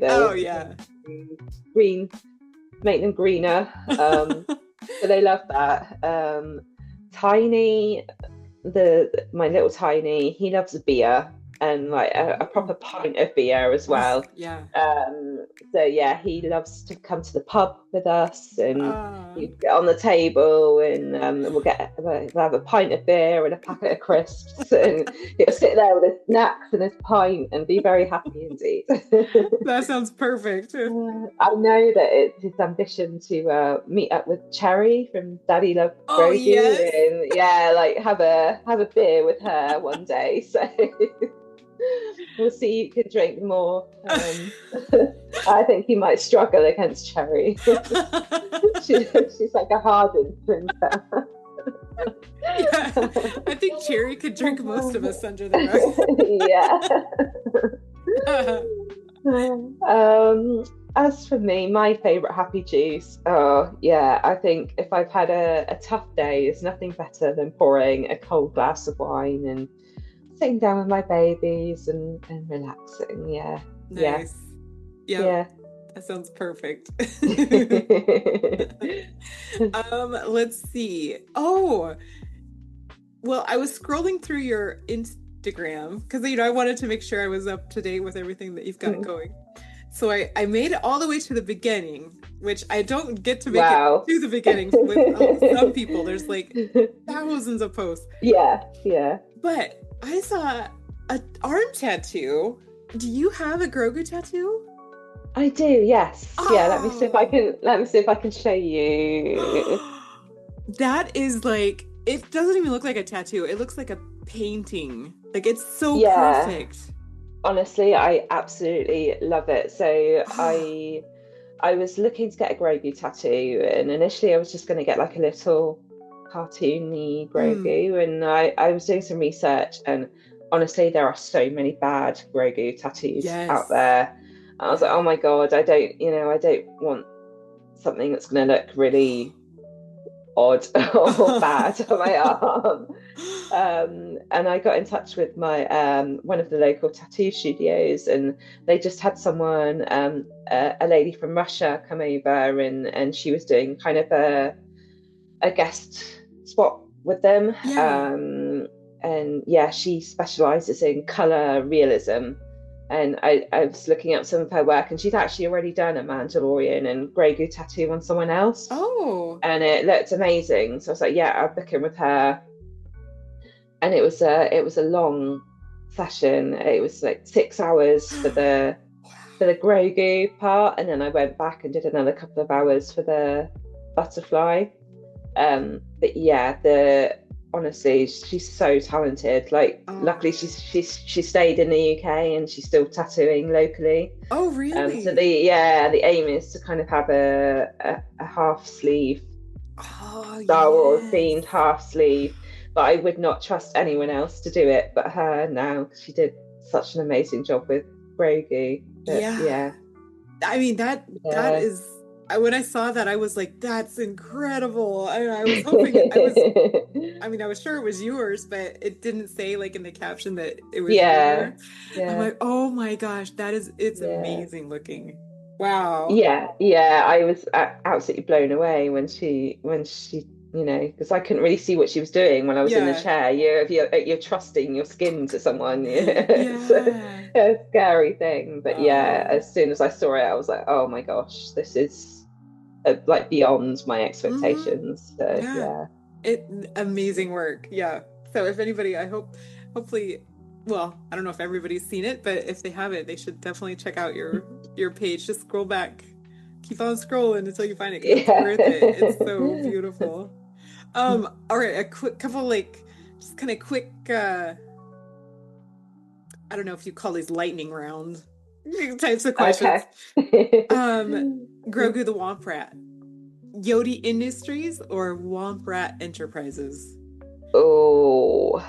Green, make them greener. So they love that. Tiny, my little Tiny, he loves beer, and like a proper pint of beer as well. Yeah. So yeah, he loves to come to the pub with us, and he'd get on the table, and we'll have a pint of beer and a packet of crisps, and he'll sit there with his snacks and his pint and be very happy indeed. That sounds perfect. I know that it's his ambition to meet up with Cherry from Daddy Love Grogu, yes. And like have a beer with her one day. So. We'll see who can drink more. I think he might struggle against Cherry. She's like a hardened princess. Yeah, I think Cherry could drink most of us under the rug. Yeah. As for me, my favourite happy juice, I think if I've had a tough day, there's nothing better than pouring a cold glass of wine and sitting down with my babies and relaxing. Nice. Yeah. That sounds perfect. Let's see. Oh, well, I was scrolling through your Instagram because, you know, I wanted to make sure I was up to date with everything that you've got going. So I made it all the way to the beginning, which I don't get to make it to the beginning with some people. There's like thousands of posts. Yeah. But I saw an arm tattoo. Do you have a Grogu tattoo? I do, yes. Oh. Yeah, let me see if I can show you. That is like, it doesn't even look like a tattoo. It looks like a painting. Like, it's so perfect. Honestly, I absolutely love it. So I was looking to get a Grogu tattoo, and initially I was just going to get like a little cartoony Grogu, and I was doing some research, and honestly, there are so many bad Grogu tattoos out there. I was like, oh my God, I don't want something that's going to look really odd or bad on my arm. And I got in touch with my one of the local tattoo studios, and they just had someone, a lady from Russia, come over, and she was doing kind of a guest spot with them. And yeah, she specializes in color realism. And I was looking at some of her work, and she'd actually already done a Mandalorian and Grogu tattoo on someone else. Oh. And it looked amazing. So I was like, yeah, I'll book in with her. And it was a long session. It was like 6 hours for the Grogu part, and then I went back and did another couple of hours for the butterfly. But yeah, honestly, she's so talented. Like, luckily she stayed in the UK, and she's still tattooing locally. Oh, really? So the aim is to kind of have a half sleeve, Star Wars themed half sleeve. But I would not trust anyone else to do it but her now. She did such an amazing job with Grogu. Yeah. I mean, that is. When I saw that, I was like, "That's incredible!" I was hoping I was sure it was yours, but it didn't say like in the caption that it was yours. I'm like, "Oh my gosh, it's amazing looking!" Wow. Yeah. I was absolutely blown away when she, because I couldn't really see what she was doing when I was in the chair. You're trusting your skin to someone. It's a scary thing, but as soon as I saw it, I was like, "Oh my gosh, this is." Like beyond my expectations. So amazing work. So if anybody, hopefully, well, I don't know if everybody's seen it, but if they haven't, they should definitely check out your page. Just scroll back, keep on scrolling until you find it. It's worth it. It's so beautiful. All right, a quick couple, like, just kind of quick, I don't know if you call these lightning round types of questions. Okay. Grogu the Womp Rat, Yodi Industries or Womp Rat Enterprises? Oh,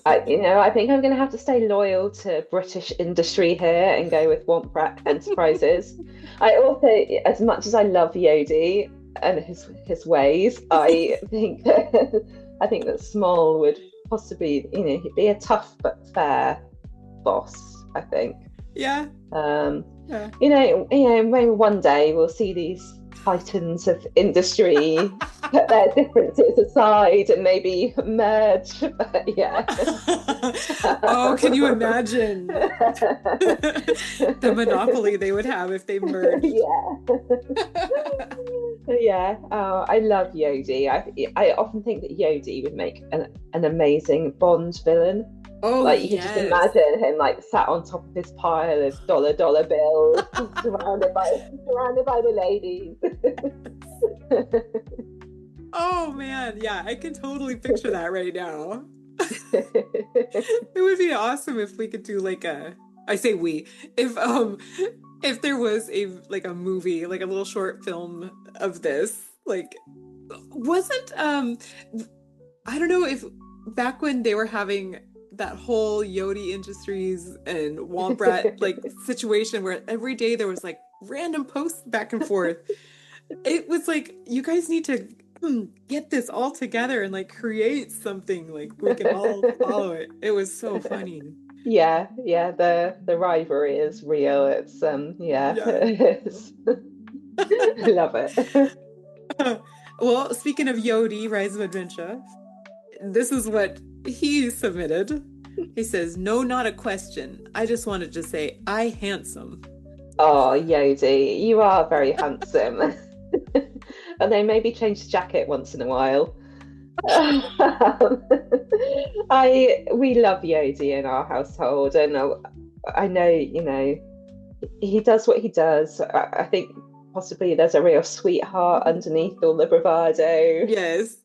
I think I'm going to have to stay loyal to British industry here and go with Womp Rat Enterprises. I also, as much as I love Yodi and his ways, I think that Small would possibly, be a tough but fair boss, I think. Yeah. Maybe one day we'll see these titans of industry put their differences aside and maybe merge. But yeah. Oh, can you imagine the monopoly they would have if they merged? Yeah. I love Yodi. I often think that Yodi would make an amazing Bond villain. Oh, like, you can just imagine him like sat on top of his pile of dollar bills, surrounded by the ladies. Oh man, yeah, I can totally picture that right now. It would be awesome if we could do like if there was a movie, like a little short film of this. Like, wasn't I don't know if back when they were having that whole Yodi Industries and Womp Rat situation where every day there was like random posts back and forth. It was like, you guys need to get this all together and like create something like we can all follow it. It was so funny. Yeah, the rivalry is real. It's it's... I love it. Well, speaking of Yodi, Rise of Adventure, this is what he submitted. He says, "No, not a question. I just wanted to say, I handsome." Oh, Yodi, you are very handsome. And they maybe change the jacket once in a while. We love Yodi in our household, and I know, he does what he does. I think possibly there's a real sweetheart underneath all the bravado. Yes.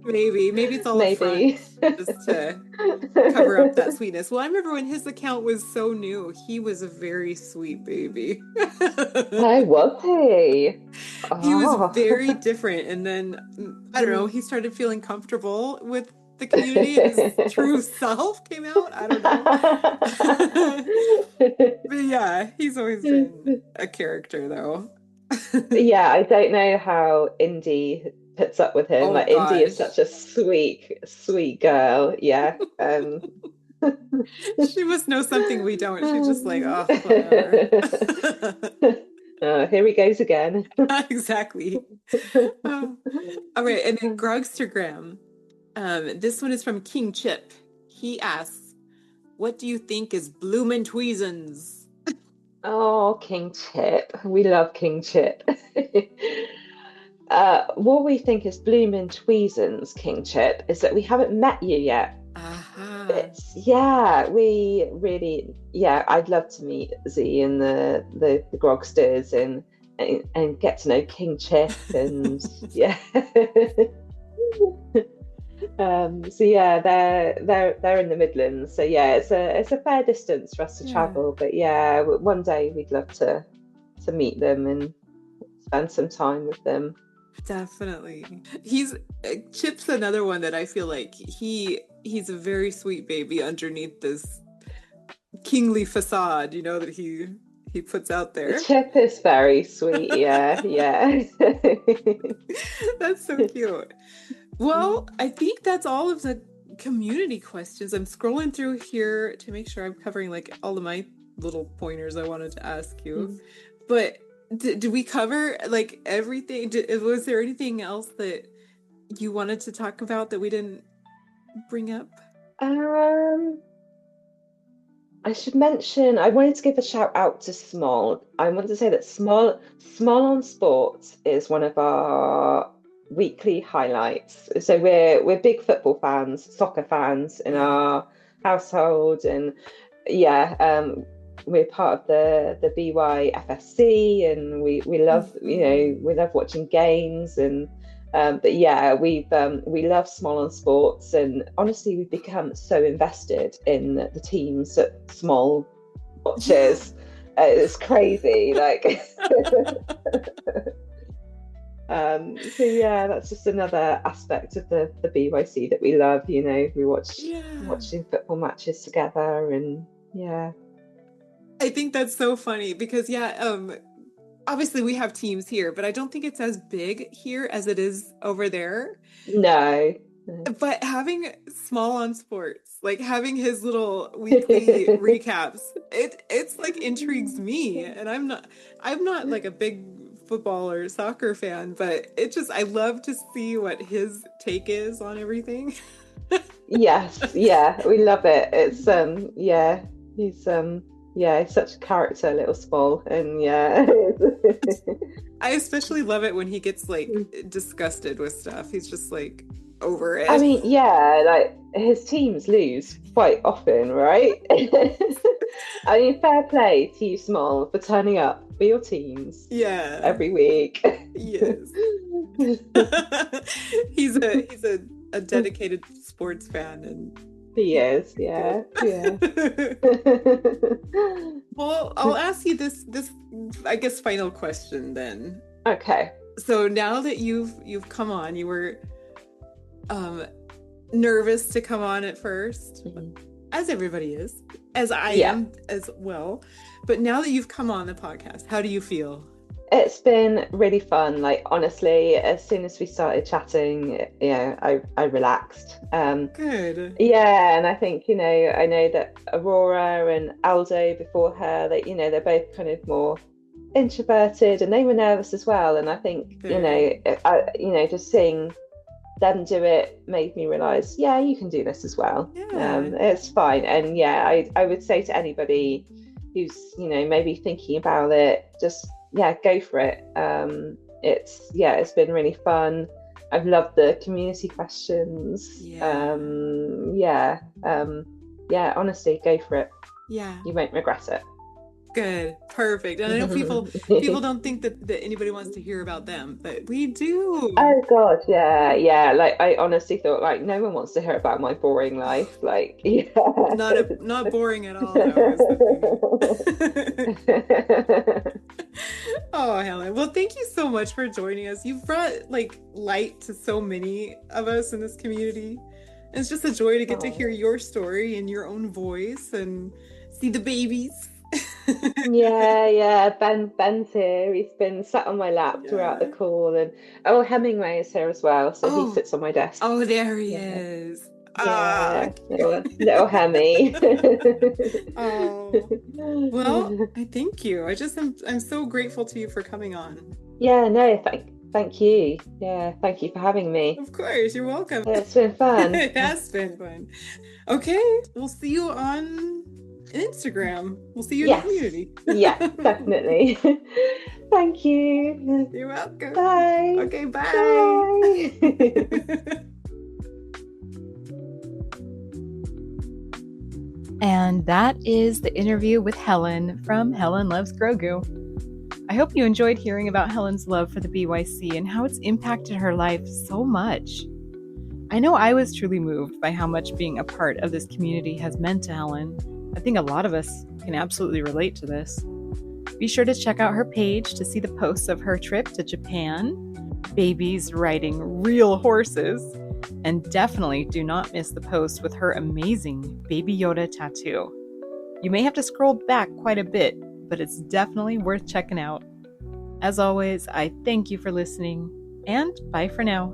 Maybe it's all maybe. a front just to cover up that sweetness. Well, I remember when his account was so new, he was a very sweet baby. Oh, was he? He was Oh. very different. And then, I don't know, he started feeling comfortable with the community and his true self came out. I don't know. But yeah, he's always been a character though. Yeah, I don't know how Indy puts up with him. Oh, Like Indy is gosh. such a sweet girl. Yeah. She must know something we don't. She's just like, oh, whatever. Here he goes again. Exactly. Oh. All right, and then Grogstergram. This one is from King Chip. He asks, "What do you think is bloomin' tweezins?" Oh, King Chip. We love King Chip. What we think is bloomin' tweezins, King Chip, is that we haven't met you yet. Aha. We really, I'd love to meet Z and the Grogsters and get to know King Chip and yeah. So yeah, they're in the Midlands. So yeah, it's a fair distance for us to travel. But yeah, one day we'd love to meet them and spend some time with them. Definitely. Chip's another one that I feel like he's a very sweet baby underneath this kingly facade, that he puts out there. Chip is very sweet. Yeah. That's so cute. Well, I think that's all of the community questions. I'm scrolling through here to make sure I'm covering like all of my little pointers I wanted to ask you. But did we cover like everything? Was there anything else that you wanted to talk about that we didn't bring up? I should mention, I wanted to give a shout out to Small. I wanted to say that Small on Sports is one of our weekly highlights. So we're big football fans, soccer fans in our household, and we're part of the BYFSC, and we love we love watching games, and but yeah, we love Small on Sports, and honestly we've become so invested in the teams that Small watches. It's crazy, like. So yeah, that's just another aspect of the BYC that we love. We watching football matches together, and yeah. I think that's so funny because obviously we have teams here, but I don't think it's as big here as it is over there. No. But having Small on Sports, like having his little weekly recaps, it's like intrigues me, and I'm not like a big football or soccer fan, but I love to see what his take is on everything. Yes, yeah, we love it. It's he's such a character, little Small, and yeah. I especially love it when he gets like disgusted with stuff. He's just like over it. I mean, yeah, like his teams lose quite often, right? I mean, fair play to you, Small, for turning up for your teams. Yeah. Every week. Yes. He's a dedicated sports fan, and he is, yeah. Well, I'll ask you this I guess final question then. Okay. So now that you've come on, you were nervous to come on at first, as everybody is, as I am as well. But now that you've come on the podcast, how do you feel? It's been really fun. Like, honestly, as soon as we started chatting, I relaxed. Good. Yeah, and I think, I know that Aurora and Aldo before her, they're both kind of more introverted, and they were nervous as well. And I think, just seeing them do it made me realize, yeah, you can do this as well. It's fine. And yeah, I would say to anybody who's maybe thinking about it, just go for it. It's been really fun. I've loved the community questions. Honestly, go for it. Yeah, you won't regret it. Good. Perfect. And I know people don't think that anybody wants to hear about them, but we do. Oh God, yeah. Like I honestly thought like no one wants to hear about my boring life. Like, yeah. Not boring at all, though, is the thing. Oh, Helen. Well, thank you so much for joining us. You've brought like light to so many of us in this community. And it's just a joy to get to hear your story in your own voice and see the babies. Yeah. Ben's here. He's been sat on my lap throughout the call, and Hemingway is here as well. So he sits on my desk. Oh, there he is. Yeah, little Hemi. Oh, well, I thank you. I'm so grateful to you for coming on. Yeah, no, thank you. Yeah, thank you for having me. Of course, you're welcome. Yeah, it's been fun. It has been fun. Okay, we'll see you on Instagram. We'll see you in the community. Yeah, definitely. Thank you. You're welcome. Bye. Okay, bye. Bye. And that is the interview with Helen from Helen Loves Grogu. I hope you enjoyed hearing about Helen's love for the BYC and how it's impacted her life so much. I know I was truly moved by how much being a part of this community has meant to Helen. I think a lot of us can absolutely relate to this. Be sure to check out her page to see the posts of her trip to Japan, babies riding real horses, and definitely do not miss the post with her amazing Baby Yoda tattoo. You may have to scroll back quite a bit, but it's definitely worth checking out. As always, I thank you for listening, and bye for now.